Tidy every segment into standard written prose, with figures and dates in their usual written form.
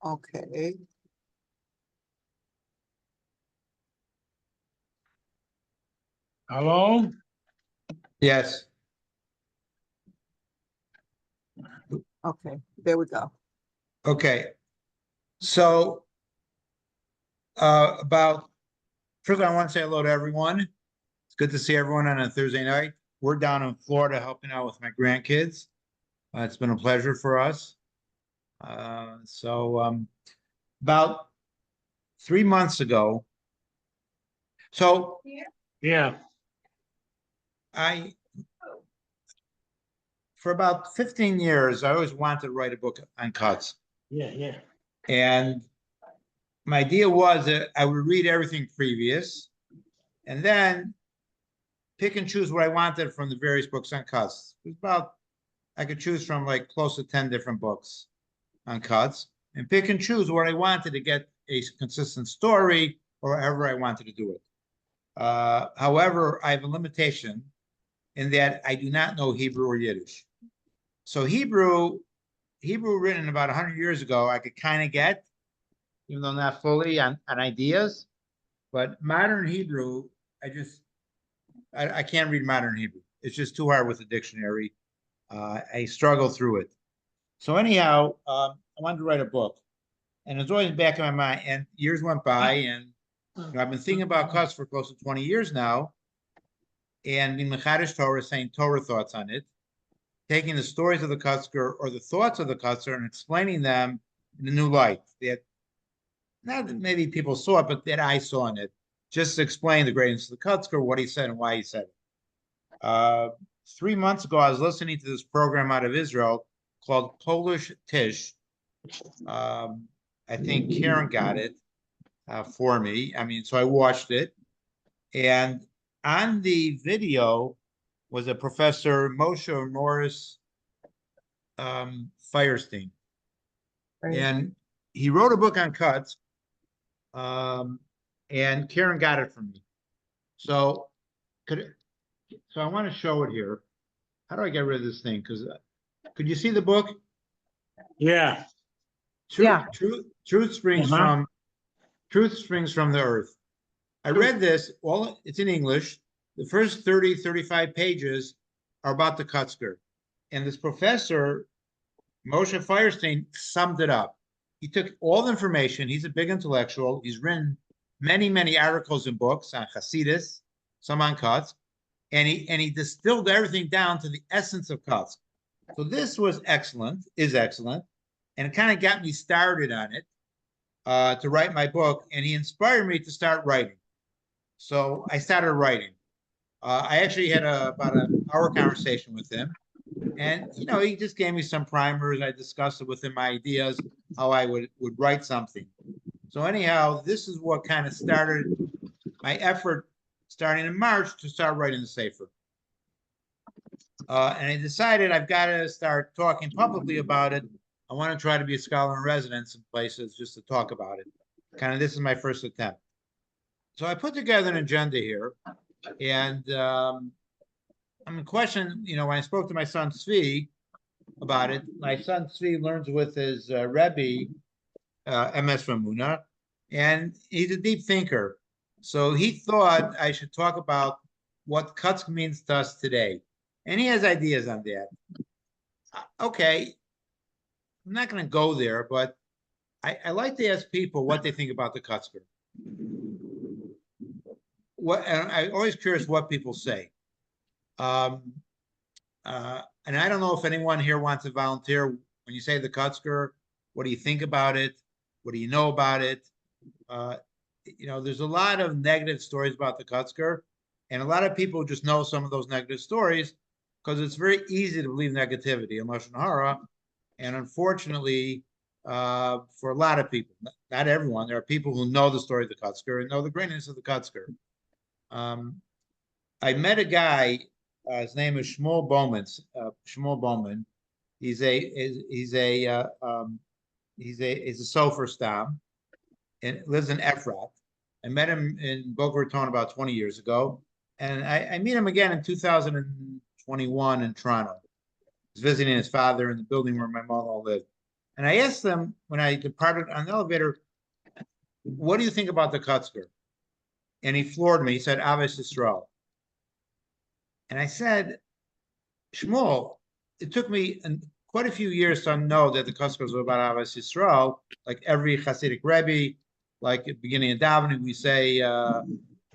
Okay, Hello? Yes. okay, there we go. Okay. So about first, I want to say hello to everyone. It's good to see everyone on a Thursday night. We're down in Florida helping out with my grandkids. It's been a pleasure for us. About 3 months ago, so Yeah, I for about 15 years, I always wanted to write a book on cuts. yeah. And my idea was that I would read everything previous and then pick and choose what I wanted from the various books on cuts. It was about, I could choose from like close to 10 different books on cuts and pick and choose what I wanted to get a consistent story or however I wanted to do it. However, I have a limitation in that I do not know Hebrew or Yiddish. So Hebrew written about 100 years ago, I could kind of get, even though not fully on ideas. But modern Hebrew, I can't read modern Hebrew. It's just too hard with a dictionary. I struggle through it. So anyhow, I wanted to write a book, and it's always back in my mind. And years went by, and I've been thinking about cuts for close to 20 years now, and in Mechadish Torah, saying Torah thoughts on it, taking the stories of the Kotzker or the thoughts of the Kotzker and explaining them in a new light. That not that maybe people saw it, but that I saw in it. Just to explain the greatness of the Kotzker, what he said and why he said it. 3 months ago, I was listening to this program out of Israel called Polish Tish. I think Karen got it for me. I mean, so I watched it. And on the video was a Professor Moshe Morris Firestein. Right. And he wrote a book on cuts. And Karen got it from me. So so I want to show it here. How do I get rid of this thing? Because could you see the book? Yeah. Truth springs from the earth. I read this, well, it's in English. The first 30, 35 pages are about the Kotzker. And this professor, Moshe Firestein, summed it up. He took all the information. He's a big intellectual. He's written many, many articles and books on Hasidus, some on cuts, and he distilled everything down to the essence of cuts. So this was excellent, is excellent, and it kind of got me started on it to write my book, and he inspired me to start writing. So I started writing. I actually had about an hour conversation with him, and he just gave me some primers. I discussed it with him, my ideas, how I would write something. So anyhow, this is what kind of started my effort starting in March to start writing the Sefer. And I decided I've got to start talking publicly about it. I want to try to be a scholar in residence in places just to talk about it. Kind of, this is my first attempt. So I put together an agenda here, and I'm in question. When I spoke to my son Tzvi about it, my son Tzvi learns with his Rebbe, MS Ramuna, and he's a deep thinker. So he thought I should talk about what Kotzker means to us today. And he has ideas on that. Okay, I'm not going to go there, but I like to ask people what they think about the Kotzker. And I'm always curious what people say. And I don't know if anyone here wants to volunteer. When you say the Kotzker, what do you think about it? What do you know about it? There's a lot of negative stories about the Kotzker, and a lot of people just know some of those negative stories because it's very easy to believe negativity in Lashon Hara. And unfortunately, for a lot of people, not everyone, there are people who know the story of the Kotzker and know the greatness of the Kotzker. I met a guy. His name is Shmuel Bowman. Shmuel Bowman. He's a Sofer Stam and lives in Efrat. I met him in Boca Raton about 20 years ago, and I meet him again in 2021 in Toronto. He's visiting his father in the building where my mother lived. And I asked them when I departed on the elevator, what do you think about the Kotzker? And he floored me. He said, Ahavas Yisrael. And I said, Shmuel, it took me quite a few years to know that the Kotzkers were about Ahavas Yisrael. Like every Hasidic Rebbe, like at the beginning of davening, we say that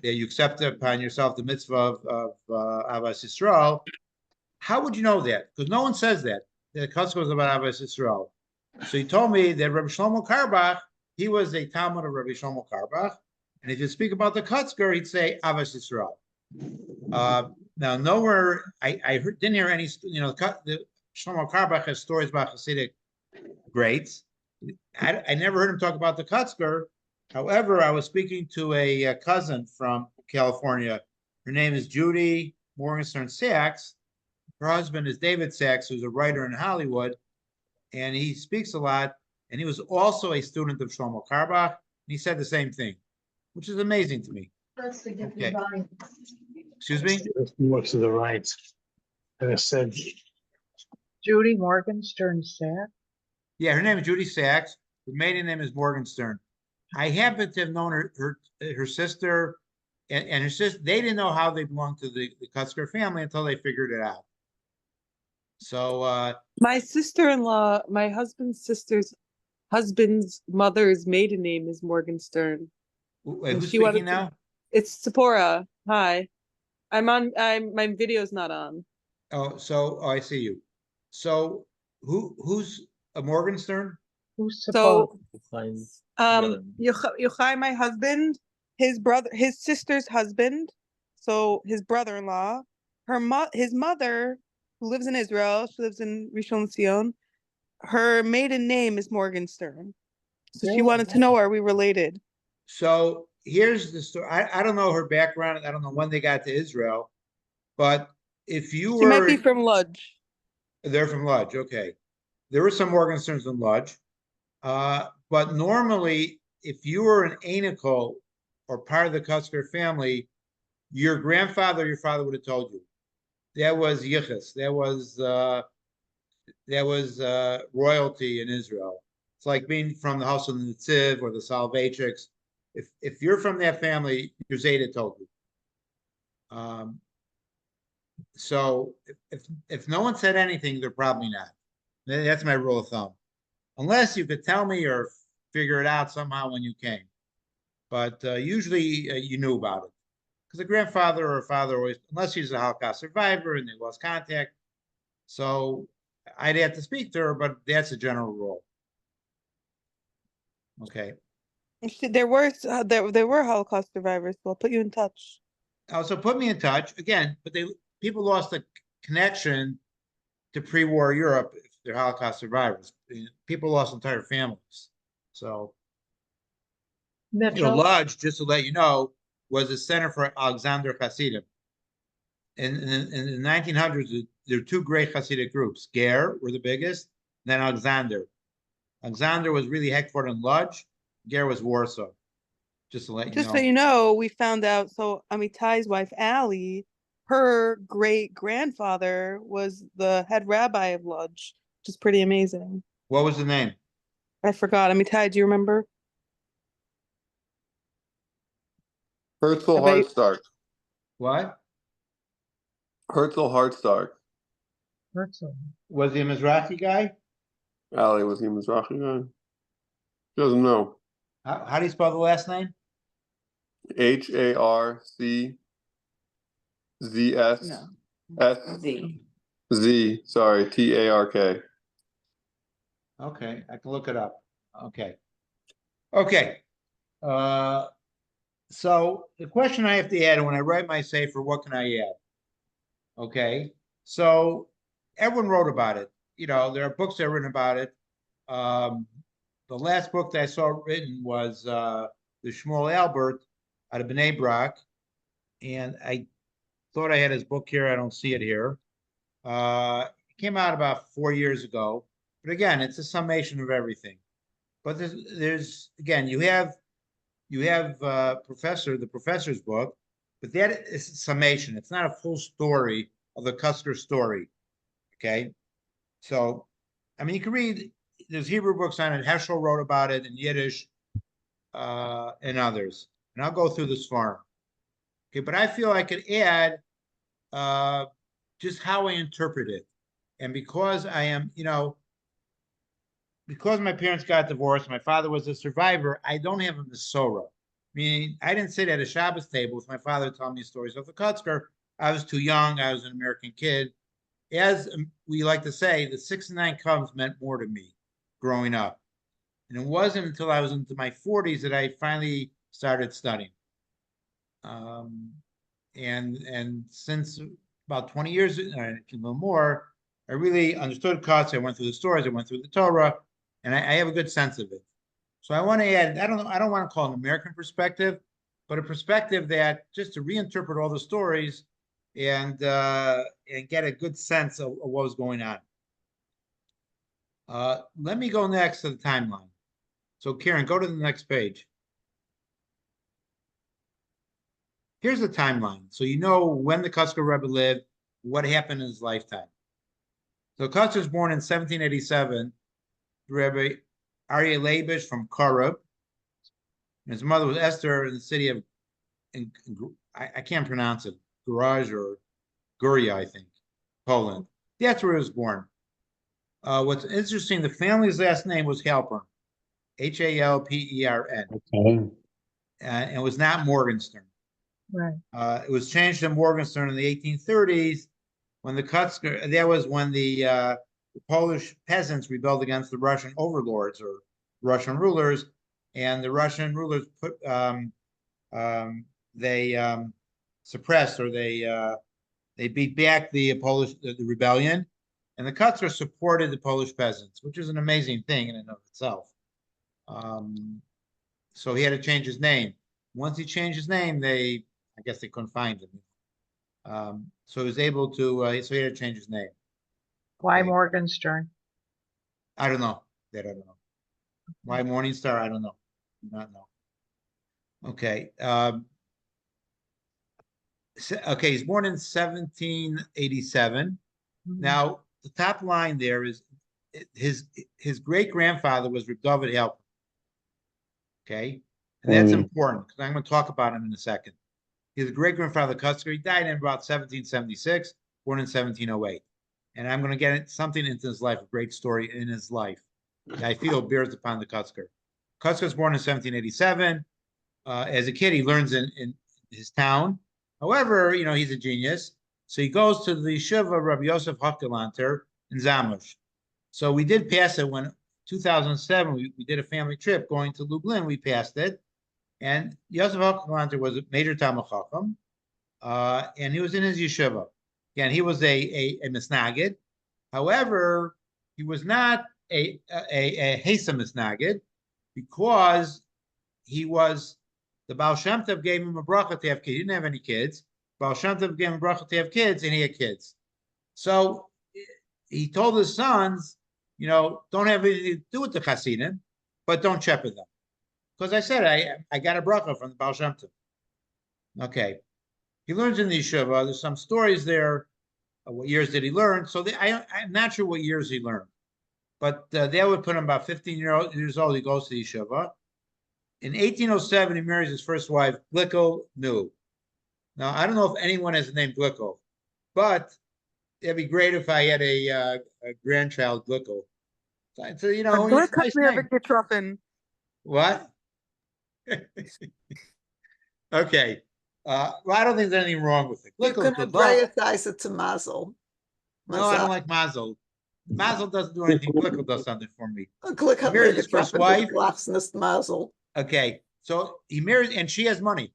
you accept upon yourself the mitzvah of Ahavas Yisrael. How would you know that? Because no one says that the Kotzker was about Ahavas Yisrael. So he told me that Rabbi Shlomo Karbach, he was a Talmud of Rabbi Shlomo Karbach, and if you speak about the Kotzker, he'd say Ahavas Yisrael. Now, nowhere I didn't hear any. The Shlomo Karbach has stories about Hasidic greats. I never heard him talk about the Kotzker. However, I was speaking to a cousin from California. Her name is Judy Morgenstern Sachs. Her husband is David Sachs, who's a writer in Hollywood, and he speaks a lot. And he was also a student of Shlomo Karbach, and he said the same thing, which is amazing to me. Okay. Excuse me? More to the right. And it said, Judy Morgenstern Sack. Yeah, her name is Judy Sachs. Her maiden name is Morgenstern. I happen to have known her sister and her sister. They didn't know how they belonged to the Kotzker family until they figured it out. So My sister-in-law, my husband's sister's husband's mother's maiden name is Morgenstern. wait, And who's she wanted speaking to- now? It's Sephora. Hi. My video's not on. Oh, I see you. So who's a Morgenstern? Who's So brother. Yochai, my husband, his sister's husband, so his brother-in-law, his mother, who lives in Israel, she lives in Rishon LeZion, her maiden name is Morgenstern. So she wanted to know, are we related? So here's the story. I don't know her background. I don't know when they got to Israel, but if you She might were be from Lodz. they're from Lodz, okay. There were some Morgensterns in Lodz. But normally, if you were an Anikel or part of the Kotzker family, your grandfather, your father would have told you. That was Yichus. That was royalty in Israel. It's like being from the house of the Netziv or the Soloveitchiks. If you're from that family, your Zeta told you. So if no one said anything, they're probably not. That's my rule of thumb. Unless you could tell me or figure it out somehow when you came. But usually you knew about it. Because a grandfather or a father always, unless he's a Holocaust survivor and they lost contact. So I'd have to speak to her, but that's a general rule. Okay. There were Holocaust survivors, so I'll put you in touch. So put me in touch again, but people lost the connection to pre-war Europe if they're Holocaust survivors. People lost entire families. So Lodz, just to let you know, was a center for Alexander Hasidim. In the 1900s, there were two great Hasidic groups. Ger were the biggest, then Alexander. Alexander was really headquartered in Lodz. Ger was Warsaw. Just to let you know. Just so you know, we found out, so Amitai's wife, Allie, her great-grandfather was the head rabbi of Lodz, which is pretty amazing. What was the name? I forgot. Amitai, do you remember? Herzl I bet you- Hardstark. What? Herzl Hardstark. Was he a Mizrahi guy? Ali, was he Mizrahi guy? Doesn't know. How do you spell the last name? HARCZS No. Z. Z. Sorry, TARK. Okay, I can look it up. Okay. So the question I have to add when I write my sefer, what can I add? Okay, so everyone wrote about it. There are books that are written about it. The last book that I saw written was the Shmuel Albert out of Bnei Brak, and I thought I had his book here. I don't see it here. It came out about 4 years ago, but again, it's a summation of everything. But there's again, you have the professor's book, but that is a summation. It's not a full story of the Kotzker story. Okay, so I mean, you can read there's Hebrew books on it. Heschel wrote about it in Yiddish, and others. And I'll go through this farm. Okay, but I feel I could add just how I interpret it. And because I am, because my parents got divorced, my father was a survivor, I don't have a Masorah. Meaning, I didn't sit at a Shabbos table with my father telling me stories of the Kotzker. I was too young. I was an American kid. As we like to say, the 6 and 9 Cubs meant more to me growing up. And it wasn't until I was into my 40s that I finally started studying. And since about 20 years, if you know more, I really understood Kutz. I went through the stories. I went through the Torah, and I have a good sense of it. So I want to add, I don't want to call it an American perspective, but a perspective that just to reinterpret all the stories and get a good sense of what was going on. Let me go next to the timeline. So Karen, go to the next page. Here's the timeline. So you know when the Kotzker Rebbe lived, what happened in his lifetime. So Kotzker was born in 1787. Rebbe Aryeh Leibish from Korub. His mother was Esther in the city of, I can't pronounce it, Garage or Guria, I think, Poland. That's where he was born. What's interesting, the family's last name was Halpern, Halpern. Okay. And it was not Morgenstern. Right. It was changed to Morgenstern in the 1830s when the Kotzker, that was when the Polish peasants rebelled against the Russian overlords or Russian rulers, and the Russian rulers put they suppressed or they beat back the Polish the rebellion, and the Kotzker supported the Polish peasants, which is an amazing thing in and of itself. So he had to change his name. Once he changed his name, I guess they couldn't find him. So he was able to, so he had to change his name. Why Okay. Morgenstern? I don't know. That I don't know. Why Morningstar? I don't know. Do not know. Okay. Okay, he's born in 1787. Now, the top line there is his great-grandfather was Reb David Halpern. Okay, and that's important because I'm going to talk about him in a second. He's a great-grandfather of Kotzker. He died in about 1776, born in 1708. And I'm going to get something into his life, a great story in his life that I feel bears upon the Kotzker. Kotzker was born in 1787. As a kid, he learns in his town. However, he's a genius. So he goes to the yeshiva of Rabbi Yosef Hochgelanter in Zamość. So we did pass it when 2007, we did a family trip going to Lublin. We passed it. And Yosef Hochgelanter was a major Talmud Chacham. And he was in his yeshiva. Again, he was a misnagid. However, he was not a Hesa misnagid because he was, the Baal Shem Tov gave him a bracha to have kids. He didn't have any kids. Baal Shem Tov gave him a bracha to have kids, and he had kids. So he told his sons, don't have anything to do with the Hasidim, but don't shepherd them. Because I said, I got a bracha from the Baal Shem Tov. Okay. He learns in the yeshiva. There's some stories there. What years did he learn? So I'm not sure what years he learned. But they would put him about 15 years old. He goes to the yeshiva. In 1807, he marries his first wife, Glickel Nu. Now, I don't know if anyone has the name Glickel, but it'd be great if I had a grandchild, Glickel. So, it's a nice name. What? Okay. Well, I don't think there's anything wrong with it. You can hebraicize it to Mazel. No, I don't like Mazel. Mazel doesn't do anything. Glickel does something for me. He married his first wife. Mazel. Okay, so he married, and she has money.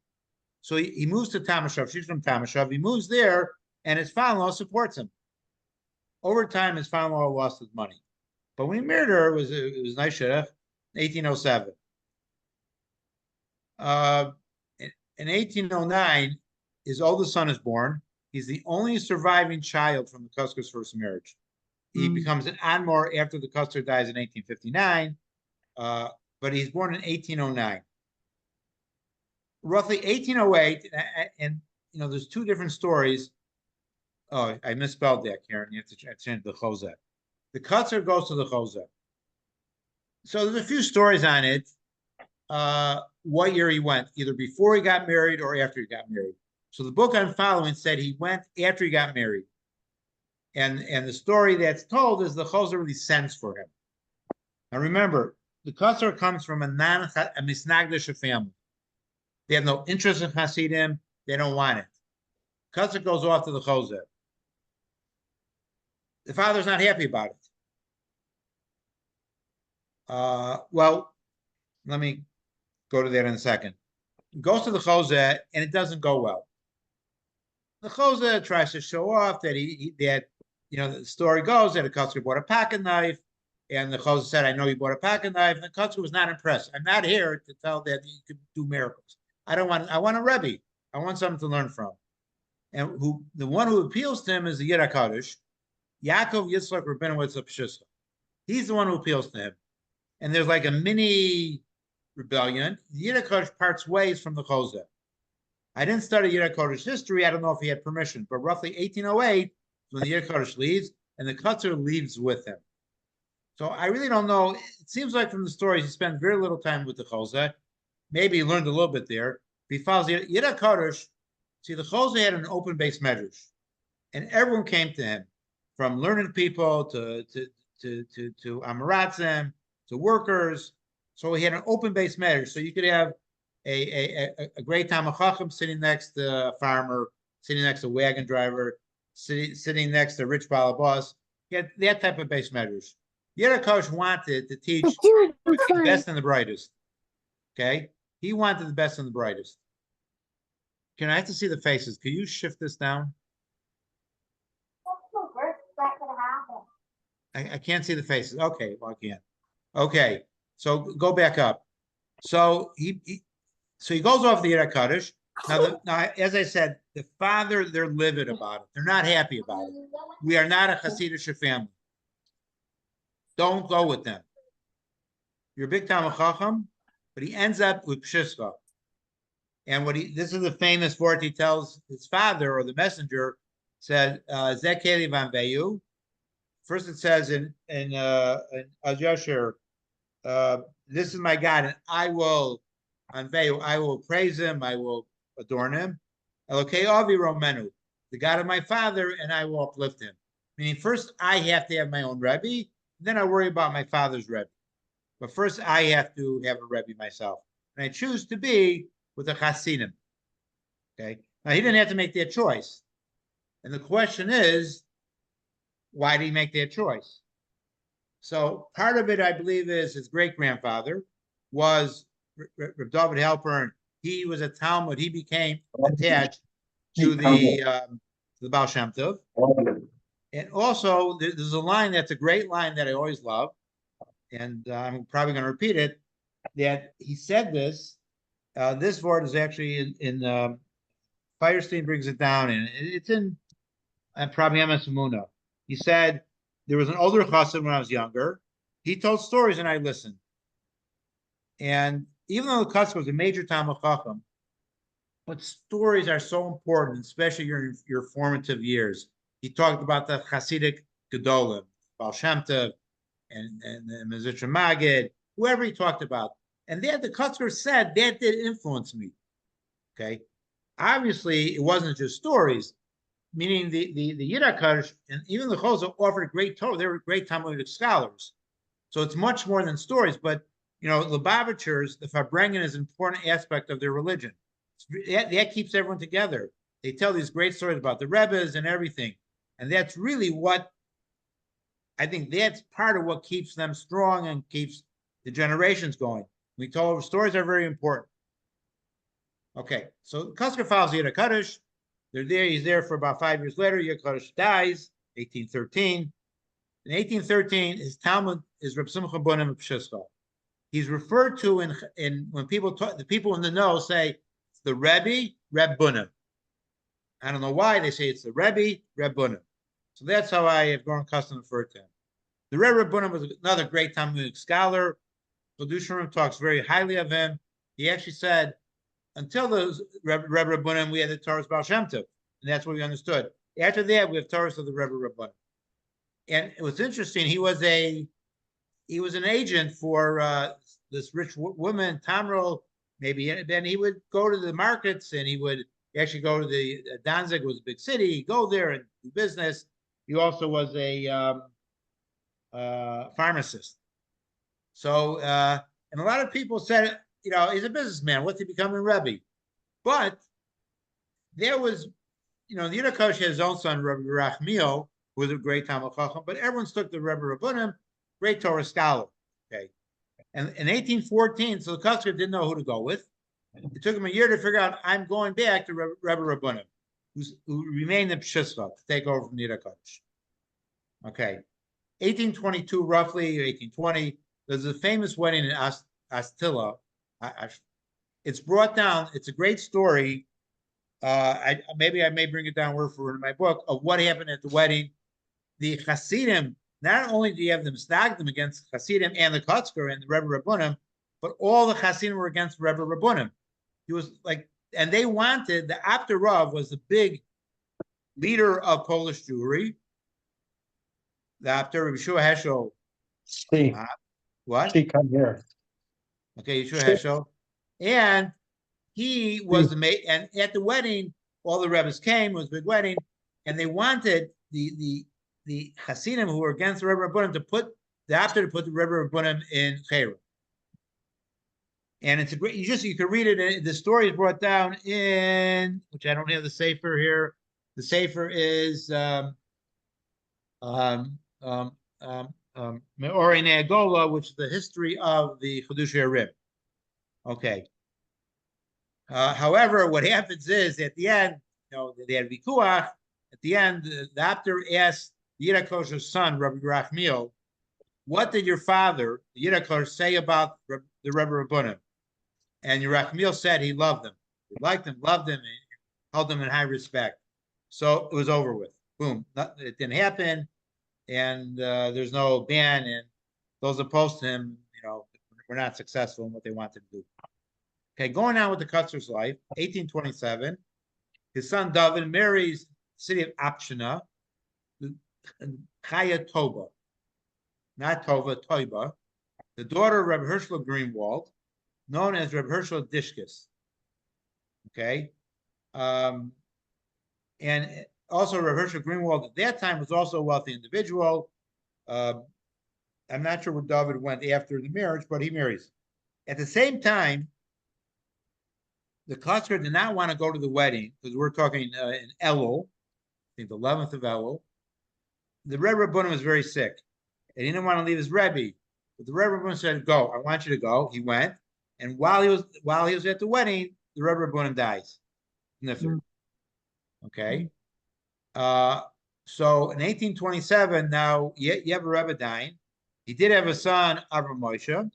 So he moves to Tamashov. She's from Tamashov. He moves there, and his father-in-law supports him. Over time, his father-in-law lost his money. But when he married her, it was nice shidduch, 1807. In 1809, his oldest son is born. He's the only surviving child from the Kotzker's first marriage. He becomes an Admor after the Kotzker dies in 1859, but he's born in 1809. Roughly 1808, and there's two different stories. Oh, I misspelled that, Karen. You have to change the Chozeh. The Kotzker goes to the Chozeh. So there's a few stories on it. What year he went, either before he got married or after he got married. So the book I'm following said he went after he got married. And the story that's told is the Chosar really sends for him. Now remember, the Kotzker comes from a Misnagdish family. They have no interest in Hasidim. They don't want it. Kotzker goes off to the Chosar. The father's not happy about it. Well, let me go to that in a second. He goes to the Chosar and it doesn't go well. The Chosar tries to show off that the story goes that the Kotzker bought a pocket knife, and the Chosar said, "I know you bought a pocket knife." And the Kotzker was not impressed. I'm not here to tell that you could do miracles. I want a Rebbe. I want something to learn from. And the one who appeals to him is the Yid HaKadosh, Yaakov Yitzchak Rabinowitz of Pshischa. He's the one who appeals to him. And there's like a mini rebellion. The Yid HaKadosh parts ways from the Chosar. I didn't study Yid HaKadosh history. I don't know if he had permission, but roughly 1808 when the Yid HaKadosh leaves, and the Kotzker leaves with him. So I really don't know. It seems like from the stories he spent very little time with the Chosar. Maybe he learned a little bit there. He follows Yid HaKadosh. See, the Chosar had an open base medrash, and everyone came to him, from learned people to Amaratzim to workers. So he had an open base medrash. So you could have a great Talmid Chacham sitting next to a farmer, sitting next to a wagon driver, sitting next to a rich balabas. He had that type of base measures. Yid HaKadosh wanted to teach the best and the brightest. Okay? He wanted the best and the brightest. Can I have to see the faces? Can you shift this down? I can't see the faces. Okay, well, I can't. Okay, so go back up. So he goes off the Yid HaKadosh. Now, as I said, the father, they're livid about it. They're not happy about it. We are not a Hasidic family. Don't go with them. You're a big Talmid Chacham, but he ends up with Pshischa. And this is the famous word he tells his father or the messenger, said, Zekeli van Veyu. First it says in Ajasher, this is my God, and I will praise him, I will adorn him. Elokei Avi Romenu, the God of my father, and I will uplift him. Meaning, first I have to have my own Rebbe, then I worry about my father's Rebbe. But first I have to have a Rebbe myself. And I choose to be with a Hasidim. Okay? Now, he didn't have to make that choice. And the question is, why did he make that choice? So part of it, I believe, is his great-grandfather was Reb David Halpern. He was a Talmud. He became attached to the Baal Shem Tov. And also, there's a line that's a great line that I always love, and I'm probably going to repeat it, that he said this. This word is actually in Firestein brings it down, and it's in probably Emes Emunah. He said, there was an older chassid when I was younger. He told stories and I listened. And even though the Kotzker was a major Talmid Chacham, but stories are so important, especially your formative years. He talked about the Hasidic Gedolim, Baal Shem Tov, and Mezritch Magid, whoever he talked about. And then the Kotzker said that did influence me. Okay. Obviously, it wasn't just stories, meaning the Yid HaKadosh and even the Chosar offered great Torah. They were great Talmudic scholars. So it's much more than stories. But, Lubavitchers, the Farbrengen is an important aspect of their religion. That keeps everyone together. They tell these great stories about the Rebbes and everything. And that's really I think that's part of what keeps them strong and keeps the generations going. We told stories are very important. Okay, so Kotzker follows Yid HaKadosh. They're there. He's there for about 5 years later. Yid HaKadosh dies, 1813. In 1813, his Talmud is Reb Simcha Bunim of Pshischa. He's referred to in when people talk, the people in the know say it's the Rebbe, Reb Bunim. I don't know why they say it's the Rebbe, Reb Bunim. So that's how I have grown accustomed to refer to him. The Rebbe Reb Bunim was another great Talmudic scholar. Chodusharim talks very highly of him. He actually said, until the Rebbe Reb Bunim, we had the Torahs Baal Shem Tov, and that's what we understood. After that, we have Torahs of the Rebbe Reb Bunim. And it was interesting. He was a he was an agent for this rich woman, Tamro, maybe. And then he would go to the markets and he would actually go to the Danzig was a big city. He'd go there and do business. He also was a pharmacist. So, and a lot of people said, he's a businessman. What's he becoming Rebbe? But there was, the Yiddikosh had his own son, Rebbe Rachmiel, who was a great Talmud Chacham, but everyone took the Rebbe Rabbunim, great Torah scholar. Okay. And in 1814, so the Kotzker didn't know who to go with. It took him a year to figure out, I'm going back to Rebbe Rabbunim, who remained in Pshischa to take over from Yiddikosh. Okay. 1822, roughly, or 1820, there's a famous wedding in Astilla. It's brought down, it's a great story. Maybe I may bring it down word for word in my book of what happened at the wedding. The Hasidim, not only do you have them stack them against Hasidim and the Kotzker and the Rebbe Rabbunim, but all the Hasidim were against Rebbe Rabbunim. He was like, and they wanted, the Apter Rav was the big leader of Polish Jewry. The Apter, Rabbi Yeshua Heschel. See, What? see, come here. Okay, Yeshua Heschel. And he was the mate, and at the wedding, all the Rebbes came, it was a big wedding, and they wanted the Hasidim who were against the Rebbe Rabbunim to put the Rebbe Rabbunim in Chayra. And it's a great, you can read it, the story is brought down in, which I don't have the Sefer here. The Sefer is Me'orei Ne'agola, which is the history of the Chedushei HaRim. Okay. However, what happens is at the end, they had Vikuach. At the end, the Apter asked the Yiddikosh's son, Rabbi Rachmiel, what did your father, the Yiddikosh, say about the Rebbe Rabbunim? And Rachmiel said he loved them. He liked them, loved them, and held them in high respect. So it was over with. Boom. It didn't happen. And there's no ban. And those opposed to him, were not successful in what they wanted to do. Okay, going on with the Kotzker's life, 1827, his son David marries the city of Apshina, Chaya Toba, not Tova, Toiba, the daughter of Reb Herschel Greenwald, known as Reb Herschel Dishkis. Okay, and also Reb Herschel Greenwald at that time was also a wealthy individual. I'm not sure where David went after the marriage, but he marries. At the same time, the Kotzker did not want to go to the wedding because we're talking in Elul, I think the 11th of Elul. The Rebbe Rabbunim was very sick, and he didn't want to leave his Rebbe. But the Rebbe Rabbunim said, "Go, I want you to go." He went, and while he was at the wedding, the Rebbe Rabbunim dies. Okay, so in 1827, now you have a Rebbe dying. He did have a son, Avram Moshe,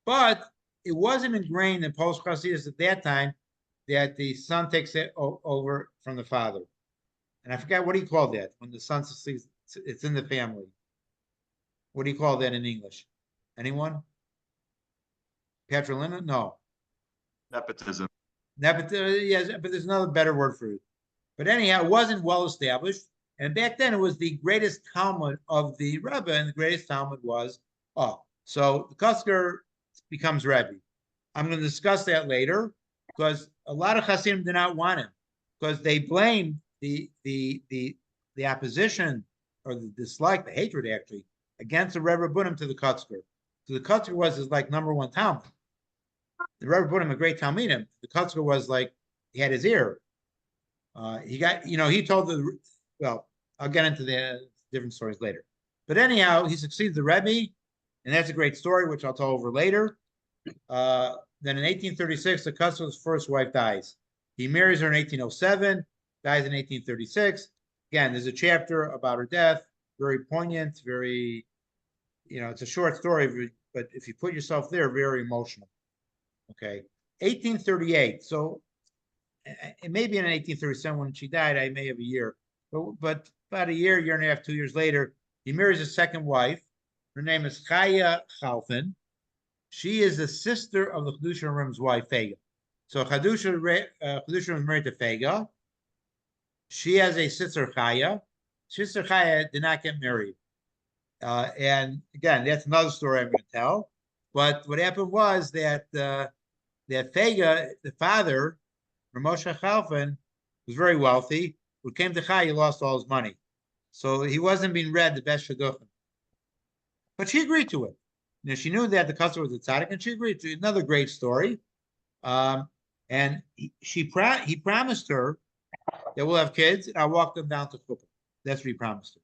but it wasn't ingrained in Polish Hasidus at that time that the son takes it over from the father. And I forgot what he called that when the son succeeds, it's in the family. What do you call that in English? Anyone? Patrilineal? No. Nepotism. Nepotism, yes, but there's another better word for it. But anyhow, it wasn't well established. And back then it was the greatest Talmud of the Rebbe, and the greatest Talmud was, so the Kotzker becomes Rebbe. I'm going to discuss that later because a lot of Hasidim did not want him because they blamed the opposition or the dislike, the hatred actually, against the Rebbe Rabbunim to the Kotzker. So the Kotzker was his number one Talmud. The Rebbe Rabbunim, a great Talmidim. The Kotzker was like, he had his ear. He got, he told well, I'll get into the different stories later. But anyhow, he succeeds the Rebbe, and that's a great story, which I'll tell over later. Then in 1836, the Kotzker's first wife dies. He marries her in 1807, dies in 1836. Again, there's a chapter about her death, very poignant, very, it's a short story, but if you put yourself there, very emotional. Okay, 1838. So it may be in 1837 when she died. I may have a year, but about a year and a half, 2 years later, he marries his second wife. Her name is Chaya Chalfin. She is the sister of the Chedushei HaRim's wife, Fega. So Chedushei HaRim is married to Fega. She has a sister, Chaya. Sister Chaya did not get married. And again, that's another story I'm going to tell. But what happened was that that Fega, the father, Ramosha Chalfin, was very wealthy. When it came to Chai, he lost all his money. So he wasn't being read the best shidduchim. But she agreed to it. She knew that the customer was a tzaddik, and she agreed to it. Another great story. And he promised her that we'll have kids, and I'll walk them down to chuppah. That's what he promised her.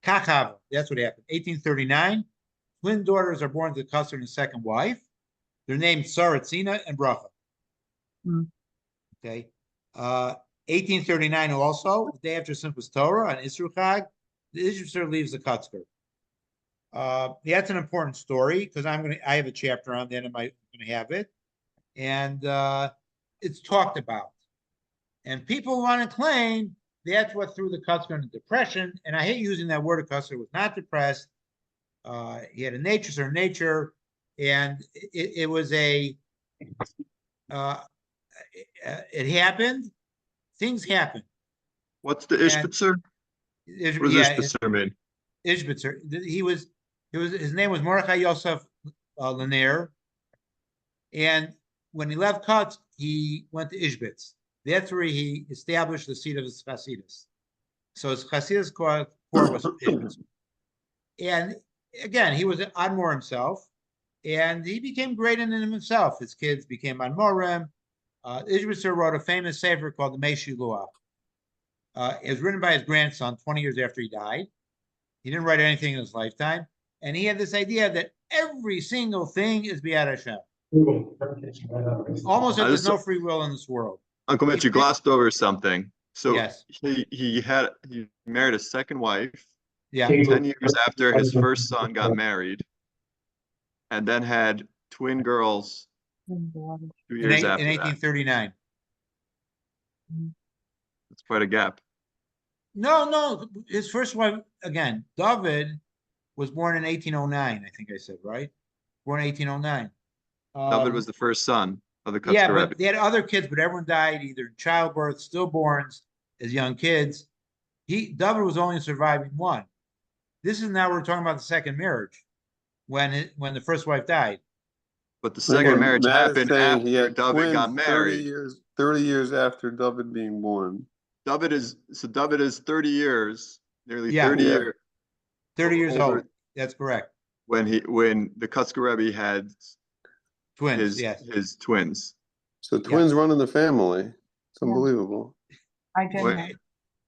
Kachava, that's what happened. 1839, twin daughters are born to the customer and his second wife. They're named Saratzina and Bracha. Mm. Okay. 1839 also, the day after Simchas Torah on Isru Chag, the Ishbitzer leaves the Kotzker. That's an important story because I have a chapter on that. I'm going to have it, and it's talked about. And people want to claim that's what threw the Kotzker into depression. And I hate using that word. The Kotzker was not depressed. He had a certain nature, and it was it happened. Things happen. What's the Ishbitzer? What does Ishbitzer mean? Ishbitzer. His name was Mordechai Yosef Lanier. And when he left Kutz, he went to Ishbitz. That's where he established the seat of his Hasidus. So his Hasidus core was Ishbitzer. And again, he was an Admor himself, and he became great in himself. His kids became Admorim. Ishbitzer wrote a famous sefer called the Meishi Luach. It was written by his grandson 20 years after he died. He didn't write anything in his lifetime. And he had this idea that every single thing is B'yad Hashem. Almost that there's no free will in this world. Uncle Mitch, you glossed over something. So yes. he married a second wife. Yeah. 10 years after his first son got married, and then had twin girls 2 years after in 1839. That's quite a gap. No. His first wife, again, David was born in 1809, I think I said, right? Born in 1809. David was the first son of the Kotzker Yeah, Rebbe. but they had other kids, but everyone died either in childbirth, stillborns, as young kids. David was only surviving one. This is now we're talking about the second marriage, when the first wife died. But the second marriage happened after David got 30 married. 30 years after David being born. David is 30 years, nearly Yeah. 30 Yeah. years. 30 years Over- old. That's correct. When the Kotzker Rebbe had Twins, yes. his twins. So twins run in the family. It's unbelievable. I didn't.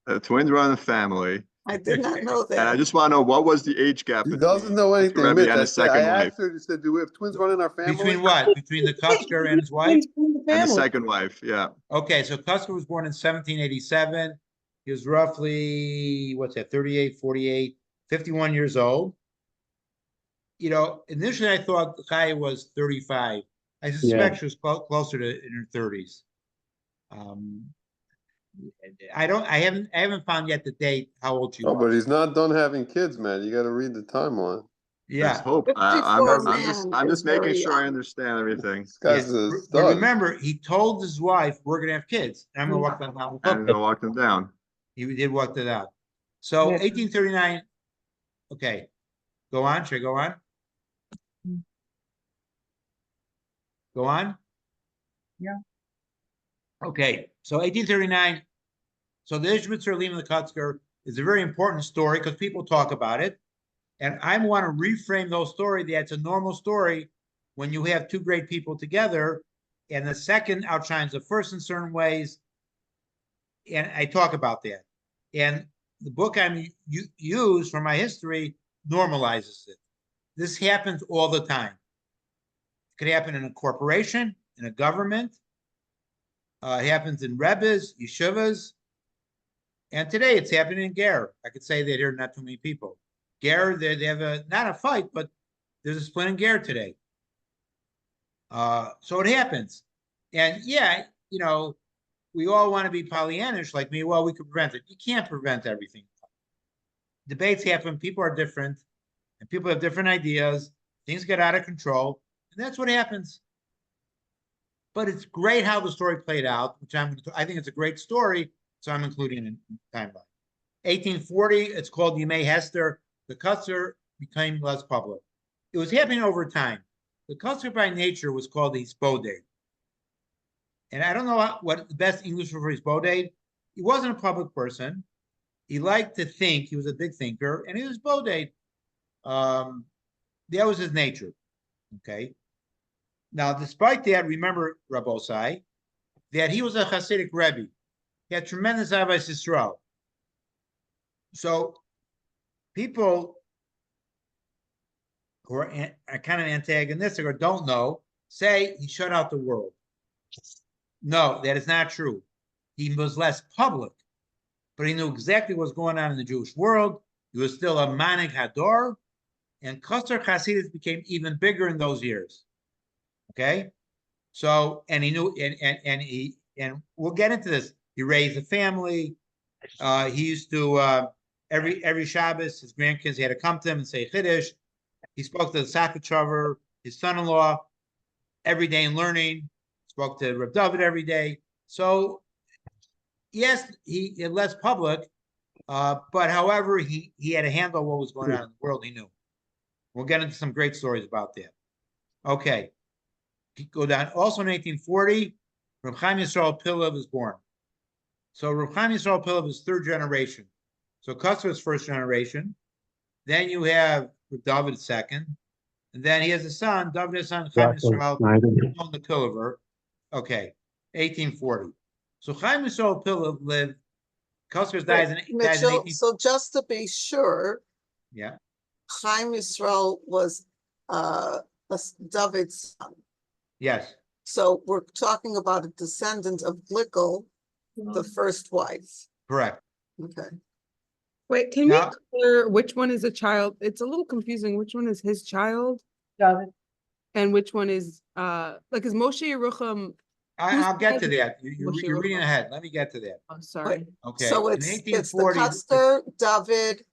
The twins run in the family. I did not know And I that. just want to know, what was the age gap He between doesn't know Kotzker anything, Rebbe Mitch. and I his second wife? asked her, she said, do we have twins running in our family? Between what? Between the Kotzker and his wife? And the second wife, yeah. Okay, so Kotzker was born in 1787. He was roughly, 38, 48, 51 years old. Initially I thought Chaya was 35. I suspect she was closer to in her 30s. I haven't found yet the date how old she Oh, was. but he's not done having kids, man. You got to read the timeline. There's Yeah. hope. 54 I'm just man is making very sure I young. understand everything. This guy's Yeah. a But stud. remember, he told his wife, we're gonna have kids, and I'm gonna walk them down. I'm gonna walk them down. He did walk that out. So Yeah. 1839. Okay, go on. Should I go on? Go on. Yeah. Okay, so 1839. So the Ishbitzer leaving the Kotzker is a very important story because people talk about it, and I want to reframe those stories. That's a normal story when you have two great people together, and the second outshines the first in certain ways. And I talk about that. And the book I use for my history normalizes it. This happens all the time. It could happen in a corporation, in a government. It happens in Rebbes, yeshivas. And today it's happening in Ger. I could say that here are not too many people. Ger, they have not a fight, but there's a split in Ger today. So it happens. And yeah, we all want to be Pollyannish like me. Well, we could prevent it. You can't prevent everything. Debates happen. People are different, and people have different ideas. Things get out of control, and that's what happens. But it's great how the story played out, which I think it's a great story, so I'm including it in the timeline. 1840, it's called Yemei Hester. the Kotzker became less public. It was happening over time. The Kotzker by nature was called the Spodate. And I don't know what the best English for Spodate. He wasn't a public person. He liked to think. He was a big thinker, and he was Spodate. That was his nature. Okay. Now, despite that, remember, Rabbosai, that he was a Hasidic Rebbe. He had tremendous Avos Yisrael. So people who are kind of antagonistic or don't know say he shut out the world. No, that is not true. He was less public, but he knew exactly what's going on in the Jewish world. He was still a Manik Hador, and Kotzker Hasidus became even bigger in those years. Okay, so and he knew, and we'll get into this. He raised a family. He used to every Shabbos, his grandkids had to come to him and say Chiddush. He spoke to the Sakachover, his son-in-law, every day in learning. Spoke to Reb David every day. So yes, he less public, but however, he had to handle what was going on in the world. He knew. We'll get into some great stories about that. Okay, go down. Also in 1840, Reb Chaim Yisrael Pilev was born. So Reb Chaim Yisrael Pilev is third generation. So Kotzker is first generation. Then you have Reb David second, and then he has a son, David's son, Chaim Yisrael, on the Pilever. Okay, 1840. So Chaim Yisrael Pilev lived. Kotzker dies in Mitchell, 18. so just to be sure, Yeah. Chaim Yisrael was David's son. Yes. So we're talking about a descendant of Glickel, the first wife. Correct. Okay. Wait, can Now- we clear which one is a child? It's a little confusing. Which one is his child David. and which one is like is Moshe Yerucham? I'll get to David? that. Moshe You're reading Yerucham. ahead. Let me get to that. Oh, sorry. Okay. So in it's the 1840, Kotzker, David,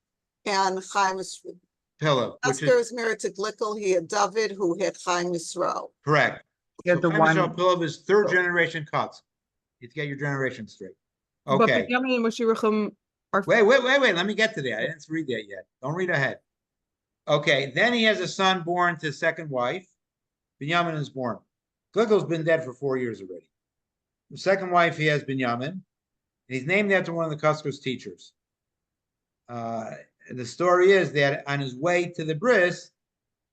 and Chaim Yisrael. Pilev, which Kotzker is is married to Glickel. He had David, who had Chaim Yisrael. correct. You're So the Chaim one. Yisrael Pilev is third generation Kotzker. You have to get your generation straight. But Okay. Benjamin and Moshe Yerucham are Wait. Let me get to that. I didn't read that yet. Don't read ahead. Okay. Then he has a son born to his second wife. Binyamin is born. Glickel's been dead for 4 years already. The second wife, he has Binyamin. And he's named after one of the Kotzker's teachers. The story is that on his way to the bris,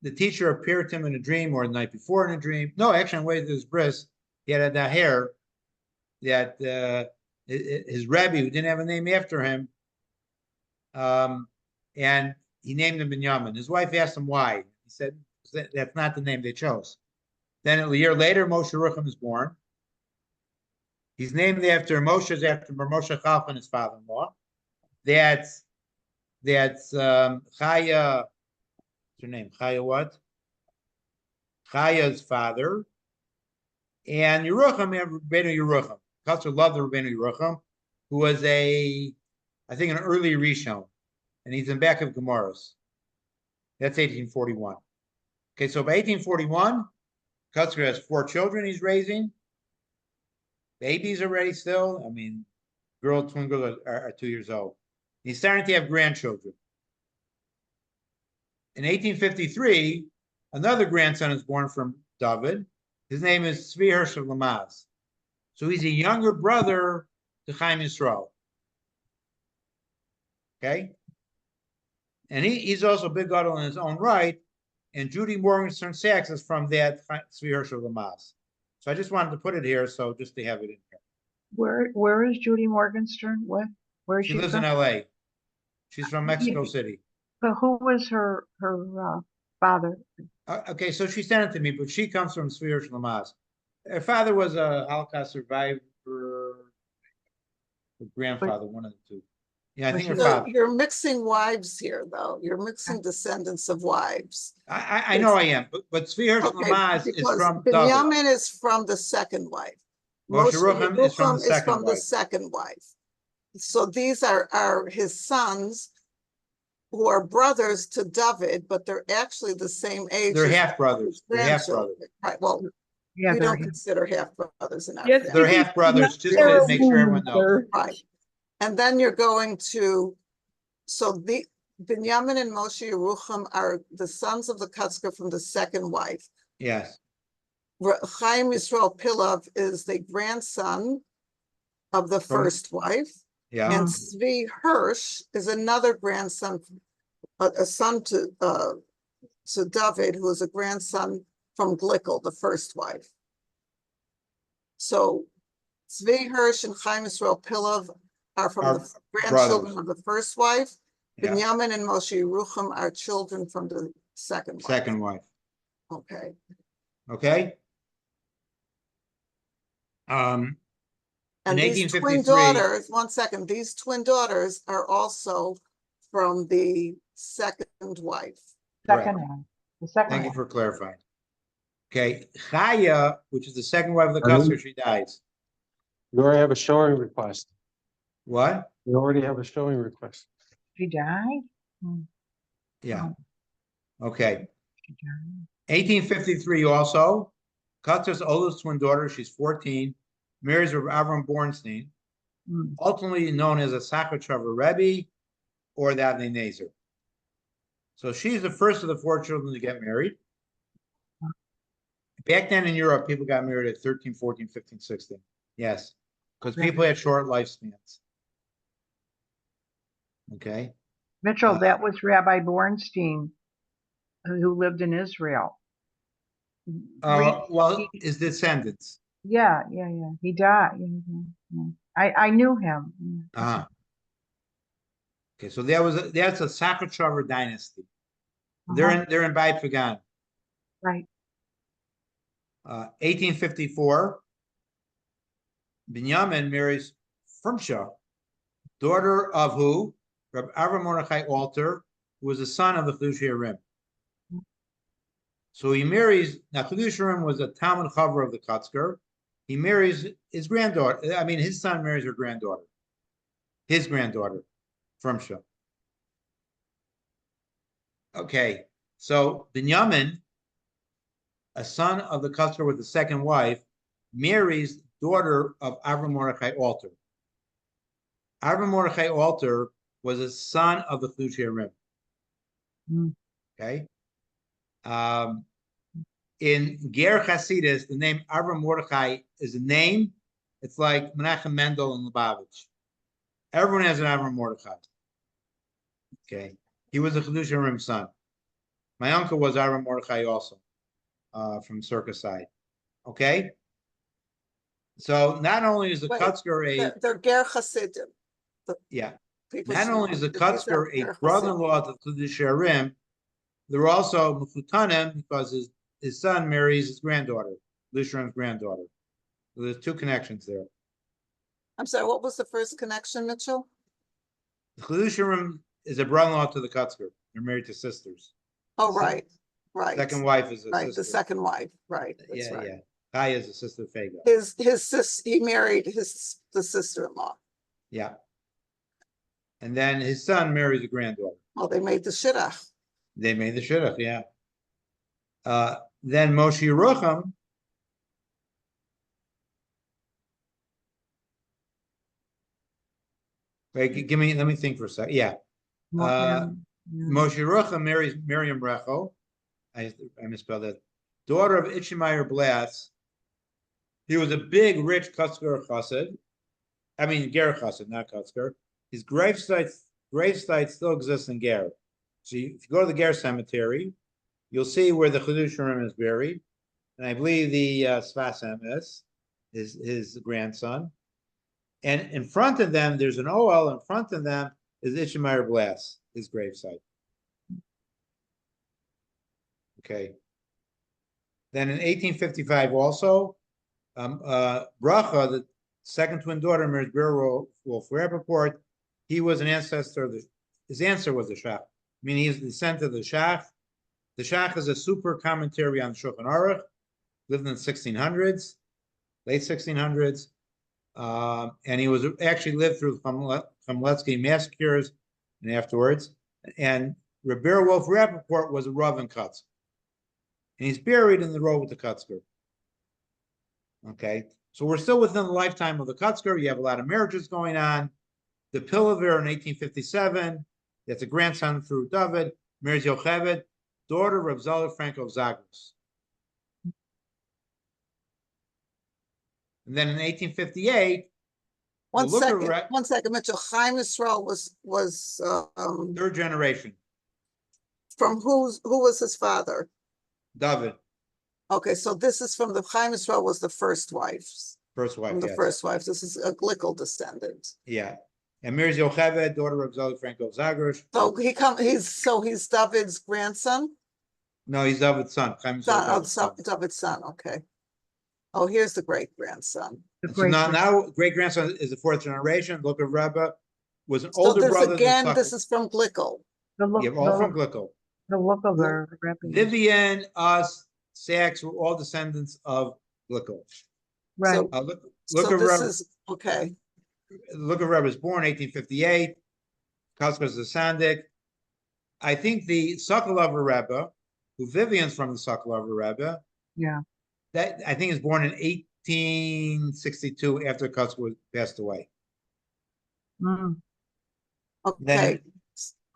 the teacher appeared to him in a dream or the night before in a dream. No, actually, on the way to his bris, he had a daher that his Rebbe, who didn't have a name after him, and he named him Binyamin. His wife asked him why. He said, that's not the name they chose. Then a year later, Moshe Yerucham is born. He's named after Moshe's after Moshe Chalfan, his father-in-law. That's Chaya. What's her name? Chaya what? Chaya's father. And Yerucham, Rebbeinu Yerucham. Kotzker loved the Rebbeinu Yerucham, who was I think, an early Rishon. And he's in back of Gemaras. That's 1841. Okay, so by 1841, Kotzker has 4 children he's raising. Babies already still. I mean, twin girls are 2 years old. He's starting to have grandchildren. In 1853, another grandson is born from David. His name is Tzvi Hirsch of Lamaz. So he's a younger brother to Chaim Yisrael. Okay? And he's also a big gadol in his own right. And Judy Morgenstern Sachs is from that Tzvi Hirsch of Lamaz. So I just wanted to put it here, so just to have it in here. Where is Judy Morgenstern? Where is She she lives from? in LA. She's from Mexico City. But who was her father? Okay, so she sent it to me, but she comes from Tzvi Hirsch Lamaz. Her father was a Holocaust survivor. Her grandfather, one of the two. Yeah, I think her So father. you're mixing wives here, though. You're mixing descendants of wives. I know I am, but Tzvi Hirsch Okay, Lamaz is because from David. Binyamin is from the second wife. Moshe Moshe Yerucham is from the Yerucham second wife. second wife. So these are his sons who are brothers to David, but they're actually the same age. They're as half brothers. his They're half grandchildren. brothers. Right, well, Yeah, we they're- don't consider half brothers in our Yes, family. They're half brothers, just to make sure everyone knows. Right. And then you're going to, so Binyamin and Moshe Yerucham are the sons of the Kotzker from the second wife. Yes, Chaim Yisrael Pilav is the grandson of the From- first wife. yeah, And Tzvi Hirsch is another grandson, a son to David, who is a grandson from Glickel, the first wife. So Tzvi Hirsch and Chaim Yisrael Pilav are from Are the grandchildren brothers. of the first wife. Yeah. Binyamin and Moshe Yerucham are children from the second wife. second wife, Okay. okay? And In these twin 1853 daughters, one second, these twin daughters are also from the second wife. Correct. Second one. The second Thank you one. for clarifying. Okay, Chaya, which is the second wife of the Pardon? Kotzker, she dies. You already have a showing request. What? You already have a showing request. She died? Hmm, Yeah, Oh. okay. she died. 1853 also, Kotzker's oldest twin daughter, she's 14, marries Rav Avram Bornstein, Hmm, ultimately known as a Sachachover Rebbe or the Avnei Nezer. So she's the first of the 4 children to get married. Back then in Europe, people got married at 13, 14, 15, 16. Yes, because people had short lifespans. Okay. Mitchell, that was Rabbi Bornstein, who lived in Israel. Well, his descendants. Yeah. He died. Yeah. I knew him. Yeah. Ah. Okay, so that's a Sachachover dynasty. Uh-huh. They're in Beit Pagan. Right. 1854, Binyamin marries Firmsha, daughter of who? Rabbi Avram Mordechai Alter, who was the son of the Chedush Yerim. So he marries, now Chedush Yerim was a Talmud Chaver of the Kotzker. He marries his granddaughter, I mean, his son marries her granddaughter. His granddaughter, Firmsha. Okay, so Binyamin, a son of the Kotzker with the second wife, marries daughter of Avram Mordechai Alter. Avram Mordechai Alter was a son of the Chedush Yerim. Mm. Okay. In Ger Chasidus, the name Avram Mordechai is a name. It's like Menachem Mendel and Lubavitch. Everyone has an Avram Mordechai. Okay. He was a Chedush Yerim son. My uncle was Avram Mordechai also, from Circus side. Okay. So not only is the Wait, Kotzker a They're Ger Hasidim. yeah, People not should only know is the that these are Kotzker a Ger brother-in-law to the Sherim, they're also Mechutanim because his son marries his granddaughter, Lisharim's granddaughter. So there's two connections there. I'm sorry, what was the first connection, Mitchell? The Lisharim is a brother-in-law to the Kotzker. They're married to sisters. Oh, right. Second wife is a Right, sister. the second wife, right, that's Yeah, right. yeah. Kaya is a sister of Fega. He married the sister-in-law. Yeah. And then his son marries a granddaughter. Oh, they made the shidduch. They made the shidduch, yeah. Then Moshe Yerucham. Wait, let me think for a second. Yeah. Yeah. Moshe Yerucham marries Miriam Rechel. I misspelled that. Daughter of Itchemeyer Blas. He was a big, rich Kotzker chassid. I mean, Ger chassid, not Kotzker. His gravesite still exists in Ger. So if you go to the Ger cemetery, you'll see where the Chedush Yerim is buried. And I believe the Sfasem is his grandson. And in front of them, there's an OL. In front of them is Itchemeyer Blas, his gravesite. Okay. Then in 1855 also, Bracha, the second twin daughter, married Beowulf Rappaport. He was an ancestor of his ancestor was the Shach. I mean, he's the descendant of the Shach. The Shach is a super commentary on Shulchan Aruch, lived in the 1600s, late 1600s. And he was actually lived through Chmielewski massacres and afterwards. And Beowulf Rappaport was a Rav in Kotzker. And he's buried in the row with the Kotzker. Okay, so we're still within the lifetime of the Kotzker. You have a lot of marriages going on. The Pilaver in 1857 That's a grandson through David, Mirz Yocheved, daughter of Zola Franco Zagros. And then in 1858, One look second, at- one second, Mitchell. Chaim Yisrael was third generation, from who was his father? David, Okay, so this is from the Chaim Yisrael was the first wife's, first wife. from the Yes. first wife. This is a Glickle descendant. Yeah. And Mirz Yocheved, daughter of Zola Franco Zagros. So he's David's grandson? No, he's David's son. Chaim Yisrael, Son, David's son. David's son, okay. Oh, here's the great grandson. The So great now great grandson is the fourth generation. Look at Rebbe, was an So older this brother. again, than this is from Glickle. the look, You have all from Glickle. the look of her. Rebbe. Vivian, us, Sachs were all descendants of Glickle. Right. So- Look So at this Rebbe. is, okay, Look at Rebbe was born 1858. Kotzker is a Sandik. I think the Sokolover Rebbe, who Vivian's from the Sokolover Rebbe, Yeah. that I think is born in 1862 after Kotzker passed away. Mm. okay.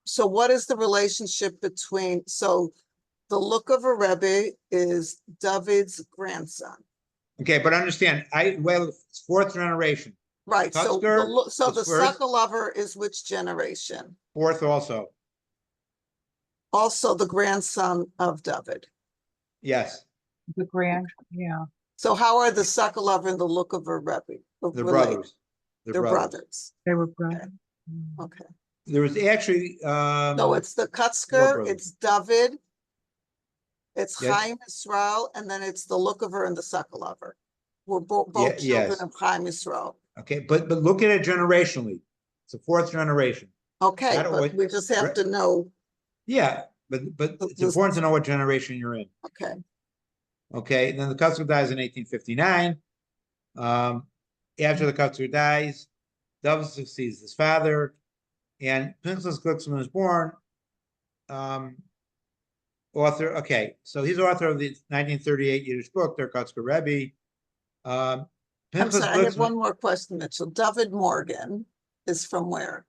So what is the relationship between, so the look of a Rebbe is David's grandson? Okay, but understand, it's fourth generation, Right, so Kotzker so was the first. Sokolover is which generation? fourth also. Also the grandson of David. Yes, The grand, yeah. So how are the Sokolover and the look of a Rebbe? they're related? brothers. They're brothers, They were brothers. okay. There was actually, No, it's the Four Kotzker, brothers. it's David. It's Yes. Chaim Yisrael, and then it's the Lookover and the Sokolover. We're both Yeah, children yes. of Chaim Yisrael. okay, but look at it generationally. It's the fourth generation. Okay, That but would- we just have Re- to know, Yeah, but it's This- important to know what generation you're in. okay, Okay, and then the Kotzker dies in 1859. After the Kotzker dies, David succeeds his father, and Pinchas Glicksman is born. Author, okay, so he's author of the 1938 Yiddish book, Der Kotzker Rebbe. I'm Pinchas sorry, I have one Glicksman, more question, Mitchell. David Morgan is from where?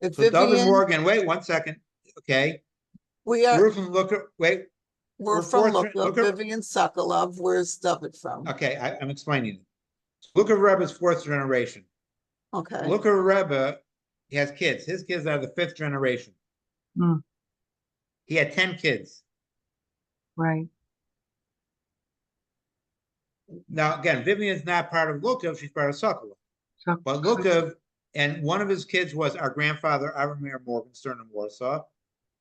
If so David Vivian, Morgan, wait 1 second, okay, we are, we're from Looker, wait, we're we're from fortunate- Lookover, Looker- Vivian Sokolov, where's David from? okay, I'm explaining it. Looker Rebbe's fourth generation. Okay, Looker Rebbe, he has kids. His kids are the fifth generation. Hmm. He had 10 kids. Right. Now, again, Vivian's not part of Lukov, she's part of Sokolov. So, But Lukov, and one of his kids was our grandfather, Avramir Morgenstern in Warsaw.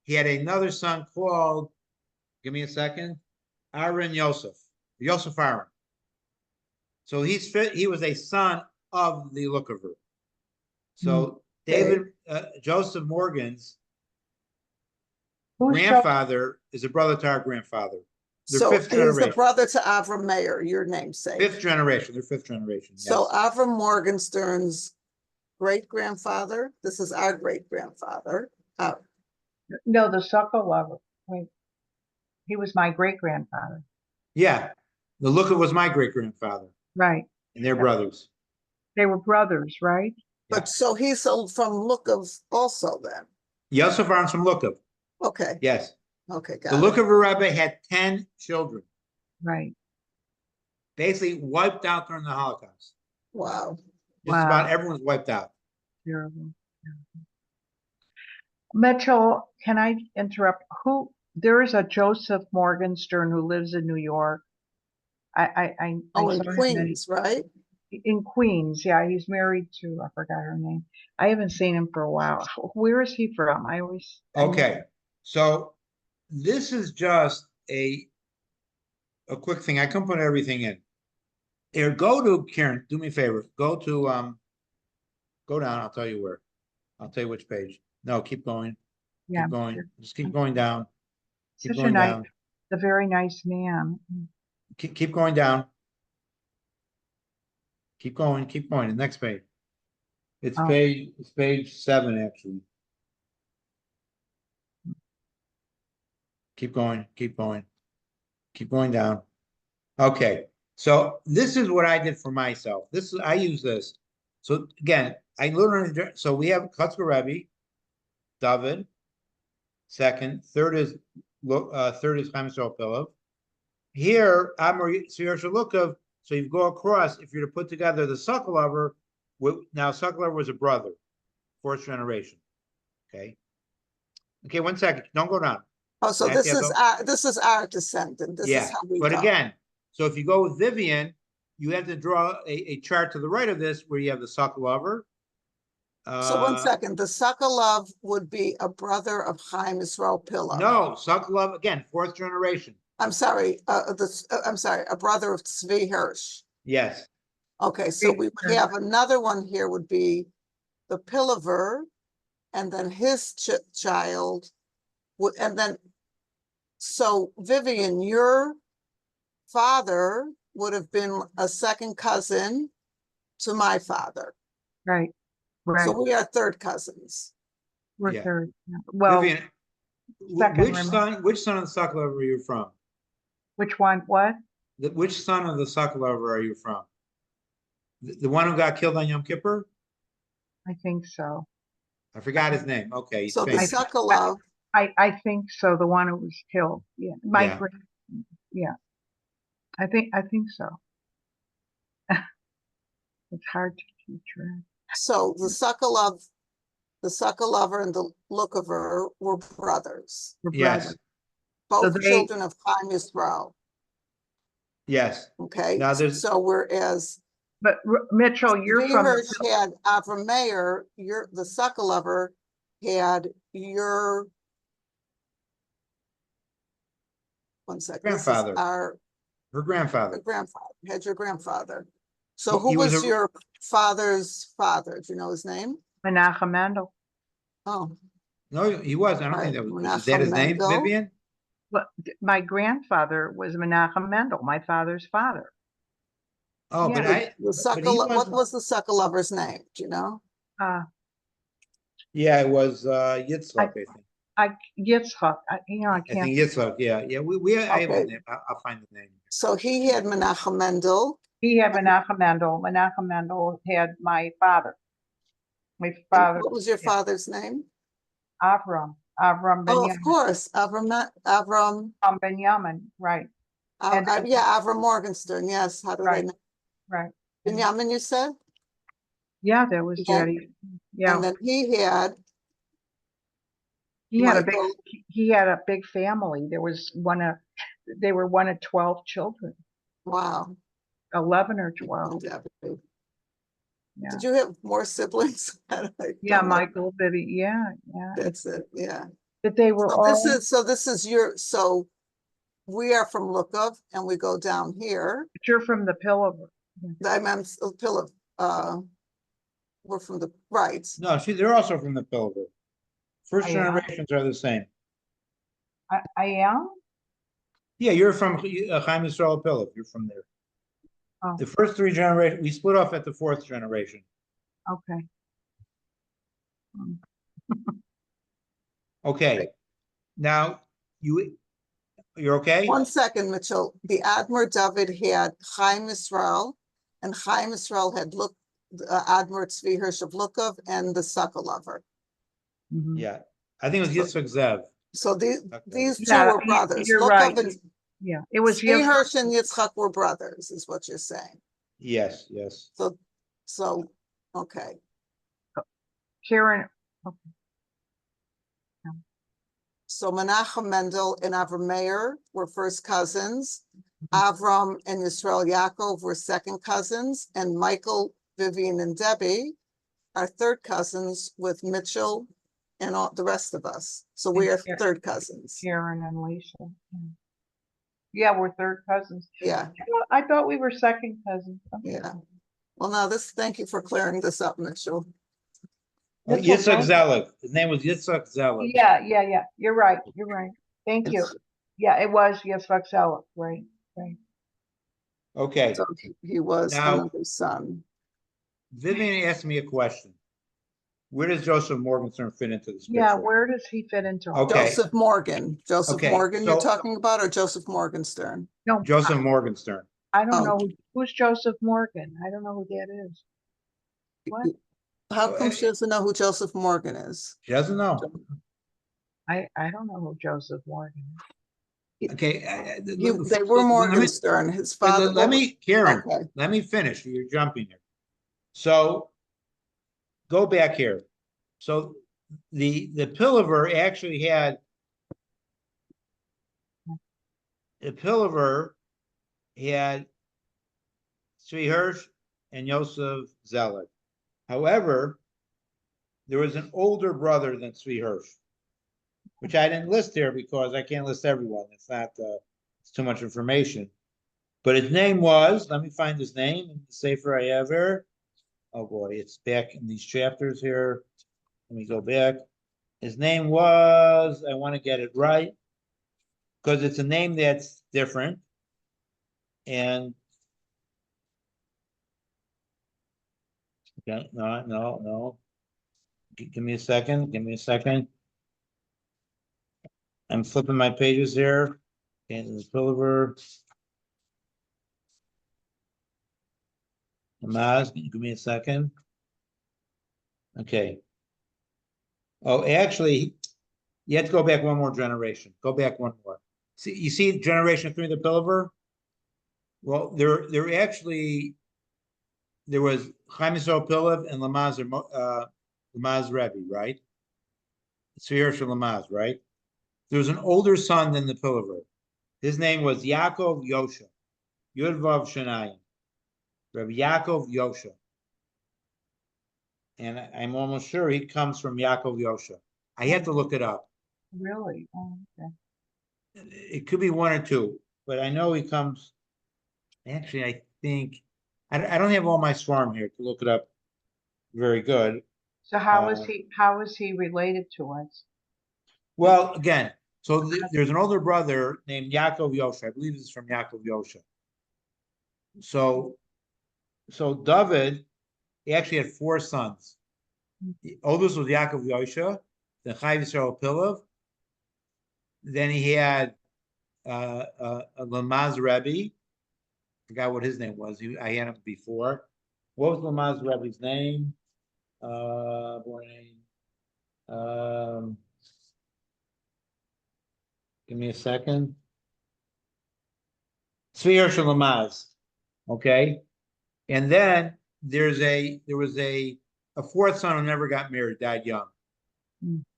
He had another son called, give me a second, Aaron Yosef Aaron. So he was a son of the Lookover. So David, Joseph Morgan's who's grandfather is a brother to our grandfather. They're so fifth he's the generation. brother to Avram Meir, your namesake. Fifth generation, they're fifth generation. So yes. Avram Morgenstern's great-grandfather, this is our great-grandfather. No, the Sokolov. Wait. He was my great grandfather. Yeah, the Looker was my great grandfather, Right. and they're brothers. They were brothers, right? But so he's from Lookov also then. Yosef Aron's from Lukov. Okay, Yes, okay, the got it. Lukov Rebbe had 10 children, Right. basically wiped out during the Holocaust. Wow. Just about Wow. everyone's wiped out. Terrible. Mitchell, can I interrupt? There is a Joseph Morgenstern who lives in New York. I Oh, in saw him Queens, right? in Queens. Yeah, he's married to, I forgot her name. I haven't seen him for a while. Where is he from? I Okay, so this is just a quick thing. I can put everything in. Here, go to Karen. Do me a favor. Go to go down. I'll tell you where. I'll tell you which page. No, keep going. yeah, Keep going. Just keep going down. Keep such a going nice, down. a very nice man. Keep going down. Keep going. Keep going. The next page. It's Oh. page 7 actually. Keep going. Keep going. Keep going down. Okay. So this is what I did for myself. I use this. So again, I literally, so we have Kotzker Rebbe, David, second, third is Chaim Yisrael Pilov. Here, Admor Tzvi Shalukov, so you go across, if you're to put together the Sokolover, now Sokolover was a brother, fourth generation. Okay. Okay, 1 second. Don't go down. Oh, so Matthew, this is our descendant. This is Yeah, how we but go. again, so if you go with Vivian, you have to draw a chart to the right of this where you have the Sokolover. So 1 second, the Sokolov would be a brother of Chaim Yisrael Pilov. No, Sokolov, again, fourth generation. I'm sorry, I'm sorry, a brother of Tzvi Hirsch. Yes, Okay, so we would have another one here would be the Pilover, and then his child would, and then, so Vivian, your father would have been a second cousin to my father. Right, right. So we are third cousins. We're Yeah. third. Yeah. Well, Vivian, second, which remember. son of the Sokolover are you from? Which one? What? Which son of the Sokolover are you from? The one who got killed on Yom Kippur? I think so. I forgot his name. Okay, he's So the famous. Sokolov, I think so. The one who was killed. Yeah. Yeah. Yeah. I think so. It's hard to keep track. so the Sokolover and the Lookover were brothers, We're Yes, brothers. both they- children of Chaim Yisrael. yes. Okay, Now there's- so whereas But Mitchell, you're from Hirsch had Avram Meir, the Sokolover had your 1 second. This is Grandfather. our Her grandfather. grandfather, had your grandfather. So He who was was a- your father's father? Do you know his name? Menachem Mendel. Oh, No, he was. I don't think that was. Is that his name, Menachem Mendel. Vivian? But my grandfather was Menachem Mendel, my father's father. Oh, Yeah. but I. the but he what was the Sokolover's name? Do you know? Yeah, it was Yitzhak, I think. Yitzchak. I I can't. think Yitzhak. Yeah, yeah. I have the Okay. name. I'll find the name. So he had Menachem Mendel. He had Menachem Mendel. Menachem Mendel had my father. My And father. what was your yeah, father's name? Avram Oh, Benyamin. of course, Avram. Benyamin. Right. And then- Yeah, Avram Morgenstern. Yes. How do I Right. know? Right. Benjamin, you said? Yeah, that was Yeah. Jetty. Yeah. And then he had He had a Michael. big family. They were one of 12 children, Wow. 11 or and 12. Debbie. Yeah. Did you have more siblings? I Yeah, don't know. Michael, Bibby. Yeah, yeah. That's it. Yeah. But they were all This is your, so we are from Lukov and we go down here. but you're from the Pillover. I'm Pillow. We're from the right. No, they're also from the Pilgrim. First I am. generations are the same. I am? Yeah, you're from Chaim Yisrael Pilgrim. You're from there. Oh, The first three generations, we split off at the fourth generation. okay. Okay. Now, you're okay? 1 second, Mitchell. The Admiral David had Chaim Yisrael, and Chaim Yisrael had Admiral Tzvi Hirsch of Lukov and the Sokolover. Mhm. Yeah. I think it was Yitzhak Zev. So these two Yeah, were brothers. you're Lukov right. and Yeah, it was Tzvi Hirsch and Yitzchak were brothers, is what you're saying. Yes, yes. So, okay. Karen. So Menachem Mendel and Avram Meir were first cousins. Avram and Yisrael Yaakov were second cousins, and Michael, Vivian, and Debbie are third cousins with Mitchell and all the rest of us. So we are Yeah. third cousins. Karen and Lisa. Yeah, we're third cousins. Yeah, I thought we were second cousins. Okay. yeah. Well, now thank you for clearing this up, Mitchell. Yitzhak Zelik. His name was Yitzhak Zelik. Yeah. You're right. Thank you. Yeah, it was Yitzchak Zelik. Right. Okay. So he was Now- another son. Vivian asked me a question. Where does Joseph Morgenstern fit into this picture? Yeah, where does he fit into? all Okay. Joseph Morgan. Joseph Okay, Morgan you're so- talking about, or Joseph Morgenstern? No, Joseph Morgenstern. I don't Oh. know who's Joseph Morgan. I don't know who that is. What? How Oh, come she doesn't know who Joseph Morgan is? She doesn't know. I don't know who Joseph Morgan is. Okay. They were Morgenstern, his father. Let me, Karen, Okay. let me finish. You're jumping here. So go back here. So the Pilliver actually had Tzvi Hirsch and Yosef Zeller. However, there was an older brother than Tzvi Hirsch, which I didn't list here because I can't list everyone. It's not, it's too much information. But his name was, let me find his name in the Sefer I have here. Oh boy, it's back in these chapters here. Let me go back. His name was, I want to get it right, because it's a name that's different. And okay, no. Give me a second. Give me a second. I'm flipping my pages here. And the Pilliver. Maz, give me a second. Okay. Oh, actually, you have to go back one more generation. Go back one more. See, you see generation 3 of the Pilliver? Well, there actually, there was Chaim Yisrael Pillav and Lamaz Rebbe, right? Tzvi for Lamaz, right? There was an older son than the Pilliver. His name was Yaakov Yosha, Yudvav Shanayim, Rabbi Yaakov Yosha. And I'm almost sure he comes from Yaakov Yosha. I had to look it up. Really? Oh, okay. It could be one or two, but I know he comes. Actually, I think I don't have all my swarm here to look it up. Very good. So how is he related to us? Well, again, so there's an older brother named Yaakov Yosha. I believe this is from Yaakov Yosha. So David, he actually had 4 sons. The oldest was Yaakov Yosha, then Chaim Yisrael Pillav. Then he had Lamaz Rebbe. Forgot what his name was. I had him before. What was Lamaz Rebbe's name? Give me a second. Tzvi Hirsch Lamaz. Okay. And then there was a 4th son who never got married, died young.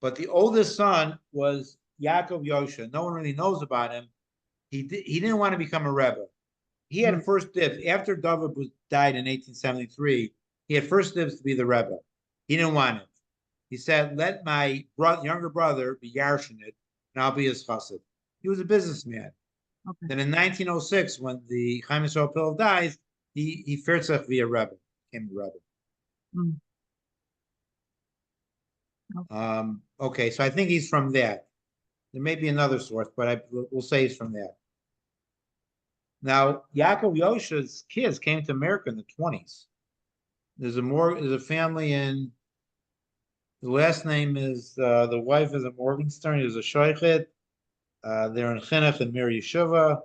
But the oldest son was Yaakov Yosha. No one really knows about him. He didn't want to become a Rebbe. He had first dibs. After David died in 1873, he had first dibs to be the Rebbe. He didn't want it. He said, let my younger brother be Yarshinit, and I'll be his chassid. He was a businessman. Okay. Then in 1906, when the Chaim Yisrael Pillav dies, he feared to be a Rebbe, became a Rebbe. Okay, so I think he's from that. There may be another source, but we'll say he's from that. Now, Yaakov Yosha's kids came to America in the 20s. There's a family in, the last name is, the wife is a Morgenstern, he was a Shoichet. They're in Chinuch and Mir Yeshiva.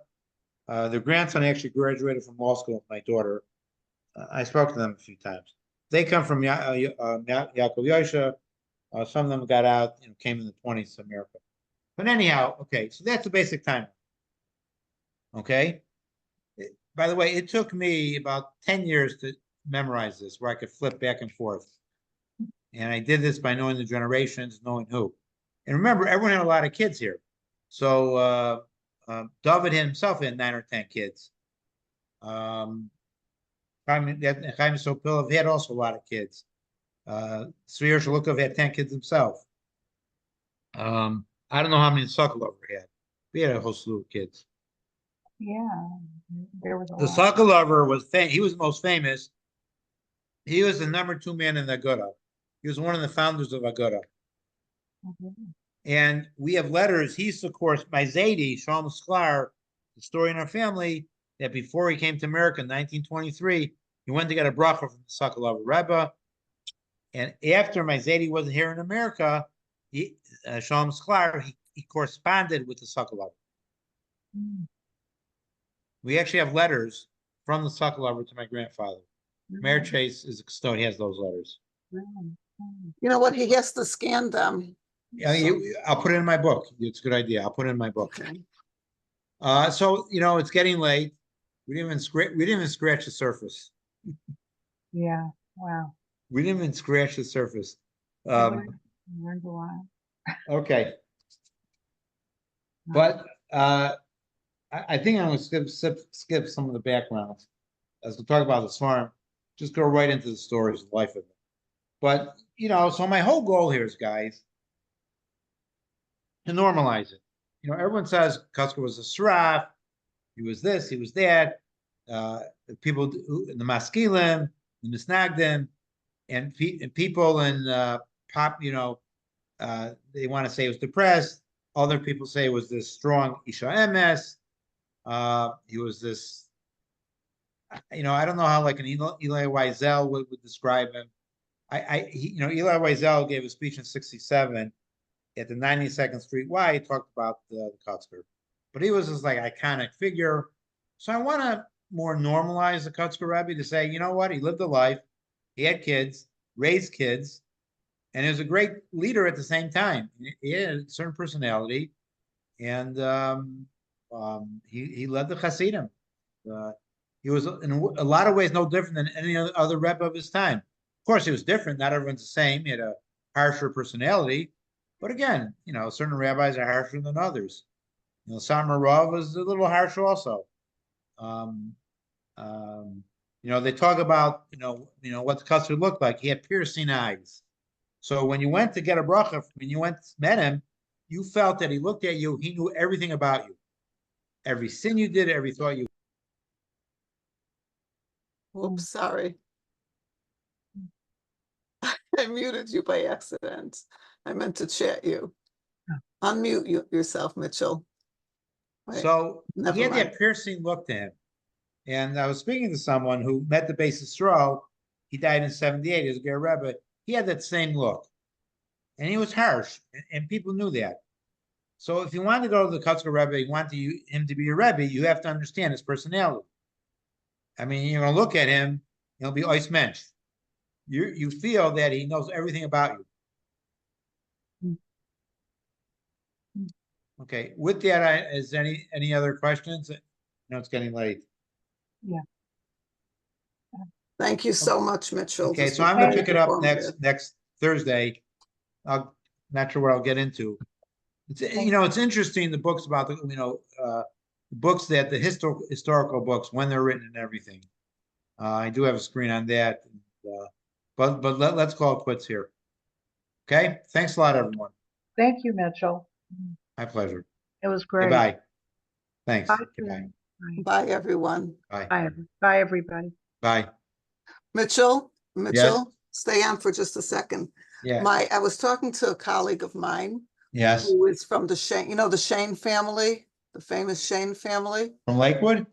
Their grandson actually graduated from law school with my daughter. I spoke to them a few times. They come from Yaakov Yosha. Some of them got out, came in the 20s to America. But anyhow, okay, so that's the basic timeline. Okay. By the way, it took me about 10 years to memorize this, where I could flip back and forth. And I did this by knowing the generations, knowing who. And remember, everyone had a lot of kids here. So David himself had 9 or 10 kids. Chaim Yisrael Pillav had also a lot of kids. Tzvi Hirsch had 10 kids himself. I don't know how many Sokolov had. We had a whole slew of kids. Yeah, there was the Sokolover was he was the most famous. He was the number 2 man in the Aguda. He was one of the founders of Aguda. And we have letters. He's, of course, my Zaidi, Shalom Sklar, the story in our family, that before he came to America in 1923, he went to get a bracha from the Sokolover Rebbe. And after my Zaidi wasn't here in America, Shalom Sklar, he corresponded with the Sokolover. We actually have letters from the Sokolover to my grandfather. Mayor Chase is a custodian, he has those letters. You know what? He has to scan them Yeah, I'll put it in my book. It's a good idea. I'll put it in my book. Okay. So, it's getting late. We didn't even scratch the surface. Yeah, wow. We didn't even scratch the surface. We learned a lot. Okay. But I think I'm gonna skip some of the backgrounds as we talk about this farm. Just go right into the stories of life of it. But so my whole goal here is, guys, to normalize it. Everyone says Kotzker was a sraf, he was this, he was that. The people, the maskilim, the misnagdim, and people in pop, they want to say he was depressed. Other people say it was this strong Isha MS. He was this, I don't know how like an Eli Wiesel would describe him. Eli Wiesel gave a speech in '67 at the 92nd Street Y. He talked about the Kotzker, but he was this like iconic figure. So I want to more normalize the Kotzker Rebbe to say, you know what, he lived a life, he had kids, raised kids, and he was a great leader at the same time. He had a certain personality, and he led the Hasidim. He was in a lot of ways no different than any other Rebbe of his time. Of course, he was different. Not everyone's the same. He had a harsher personality, but again, certain rabbis are harsher than others. Samar Rav was a little harsh also. They talk about what the Kotzker looked like. He had piercing eyes. So when you went to get a bracha, when you met him, you felt that he looked at you. He knew everything about you, every sin you did, every thought you. Whoops, sorry. I muted you by accident. I meant to chat you. Unmute yourself, Mitchell. Wait, So never he had mind. that piercing look to him. And I was speaking to someone who met the Beis Yisrael. He died in '78 as a Ger Rebbe. He had that same look. And he was harsh, and people knew that. So if you want to go to the Kotzker Rebbe, you want him to be a Rebbe, you have to understand his personality. I mean, you're going to look at him, he'll be ois mensch. You feel that he knows everything about you. Okay, with that, is any other questions? No, it's getting late. Yeah. Thank you so much, Mitchell. Okay, This so was I'm going to very pick it up informative. next Thursday. I'm not sure what I'll get into. It's interesting, the books about the books that the historical books, when they're written and everything. I do have a screen on that, but let's call it quits here. Okay, thanks a lot, everyone. Thank you, Mitchell. My pleasure. It was great. Bye-bye. Thanks. Bye. Goodbye. Bye. Bye, everyone. Bye. Bye, everybody. Bye. Mitchell, Yes. stay on for just a second. Yeah. I was talking to a colleague of mine Yes. who is from the Shane, the Shane family, the famous Shane family. From Lakewood?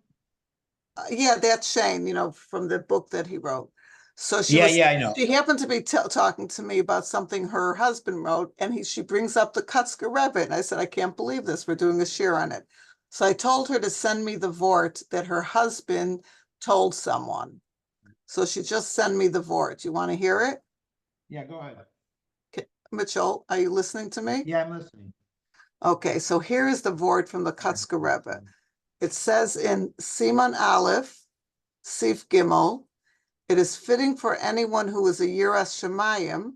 Yeah, that's Shane, from the book that he wrote. So Yeah, I know. she happened to be talking to me about something her husband wrote, and she brings up the Kotzker Rebbe, and I said, I can't believe this. We're doing a share on it. So I told her to send me the vort that her husband told someone. So she just sent me the vort. You want to hear it? Yeah, go ahead. Mitchell, are you listening to me? Yeah, I'm listening. Okay, so here is the vort from the Kotzker Rebbe. It says in Siman Aleph, Sif Gimel, it is fitting for anyone who is a Yiras Shemayim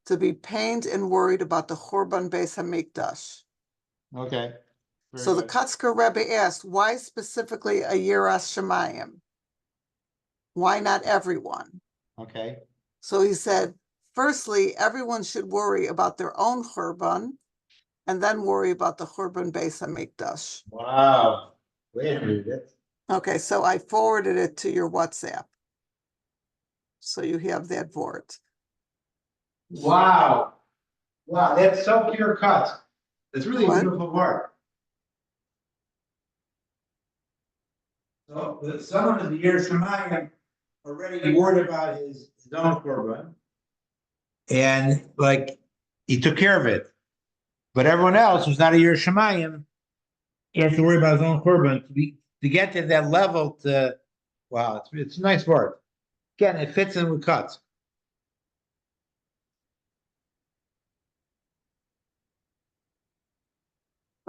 to be pained and worried about the Churban Beis Hamikdash. Okay. So the Kotzker Rebbe asked, why specifically a Yiras Shemayim? Why not everyone? Okay. So he said, firstly, everyone should worry about their own Churban and then worry about the Churban Beis Hamikdash. Wow. Wait a minute. Okay, so I forwarded it to your WhatsApp. So you have that vort. Wow. Wow, that's so pure cut. It's really What? beautiful work. So someone in the year Shemayim already worried about his own korban, and like he took care of it. But everyone else who's not a year Shemayim, he has to worry about his own korban to get to that level. Wow, it's a nice work. Again, it fits in with cuts.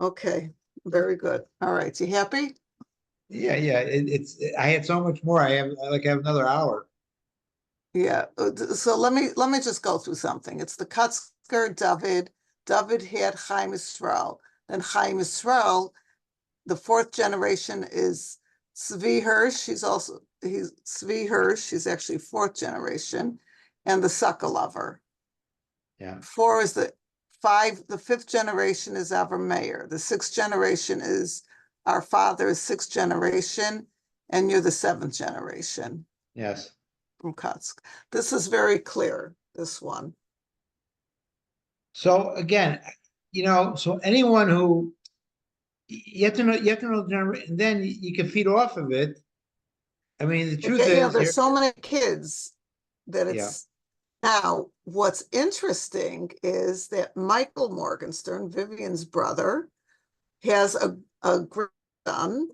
Okay, very good. All right, you happy? Yeah, I had so much more. I have another hour. Yeah, so let me just go through something. It's the Kotzker David. David had Chaim Yisrael. Then Chaim Yisrael, the fourth generation is Tzvi Hirsch. He's Tzvi Hirsch. He's actually fourth generation, and the Sokolover. Yeah. The fifth generation is Avram Meir. The sixth generation is our father's sixth generation, and you're the seventh generation Yes. from Kotzk. This is very clear, this one. So again, so anyone who you have to know the and then you can feed off of it. I mean, the truth Okay, yeah, is, there's so many kids that Yeah. it's now what's interesting is that Michael Morgenstern, Vivian's brother, has a grandson.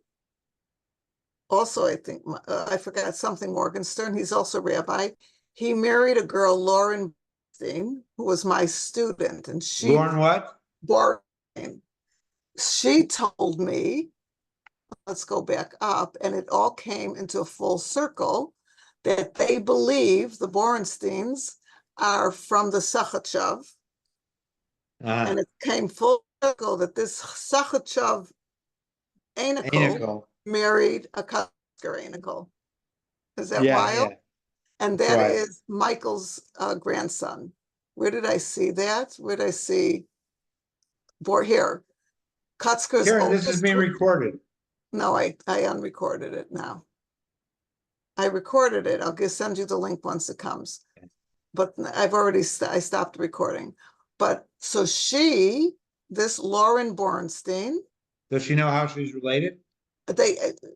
Also, I think I forgot something Morgenstern. He's also rabbi. He married a girl, Lauren Bornstein, who was my student, and Lauren what? Bornstein. She told me, let's go back up, and it all came into a full circle that they believe the Borensteins are from the Sachachav, and it came full circle that this Sachachav Anikel Anikel. married a Kotzker Anikel. Is that Yeah, wild? yeah. And That's that right. is Michael's grandson. Where did I see that? Where did I see? Here. Kotzker's Karen, this is oldest. being recorded. No, I unrecorded it now. I recorded it. I'll send you the link once it comes. But I've already, I stopped recording. But so this Lauren Bornstein, Does she know how she's related?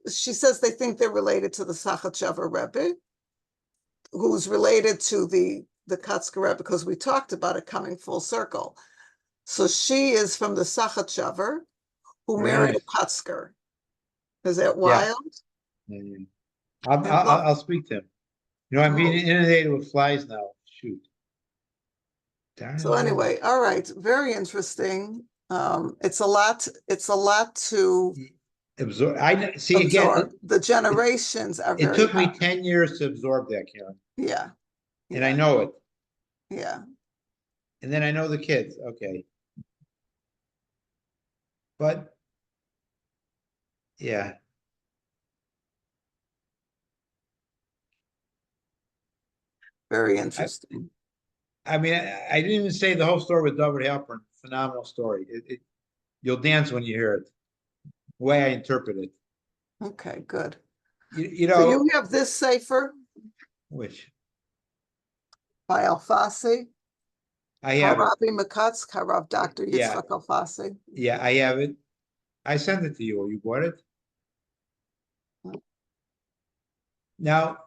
she says they think they're related to the Sachachever Rebbe, who's related to the Kotzker Rebbe, because we talked about it coming full circle. So she is from the Sachachever, who Very married nice. a Kotzker. Is that Yeah. wild? Yeah. I'll speak to him. I'm being inundated with flies now. Shoot. Darn So it. anyway, all right, very interesting. It's a lot to Absorb. I see absorb. again. The generations are It very took me hard. 10 years to absorb that, Karen, Yeah, and I know it. yeah. And then I know the kids. Okay. But yeah, Very interesting. I mean, I didn't even say the whole story with David Halpern. Phenomenal story. You'll dance when you hear it. The way I interpret it. Okay, good. You So know, you have this safer which by Alfasi, I have it. Harabi Makatsk, Harav Dr. Yeah. Yitzchak Alfasi. Yeah, I have it. I sent it to you. You bought it? Now,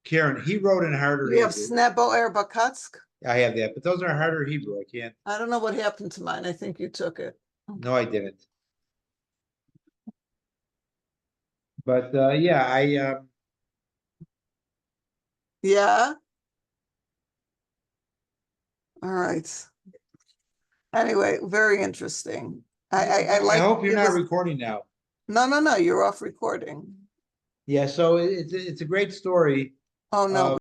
Karen, he wrote in harder You have Hebrew. Snebo Er Bakatsk. I have that, but those are harder Hebrew. I can't. I don't know what happened to mine. I think you took it. No, I didn't. But yeah, Yeah. All right. Anyway, very interesting. I like. I hope you're it not was- recording now. No, you're off recording. Yeah, so it's a great story. Oh, no.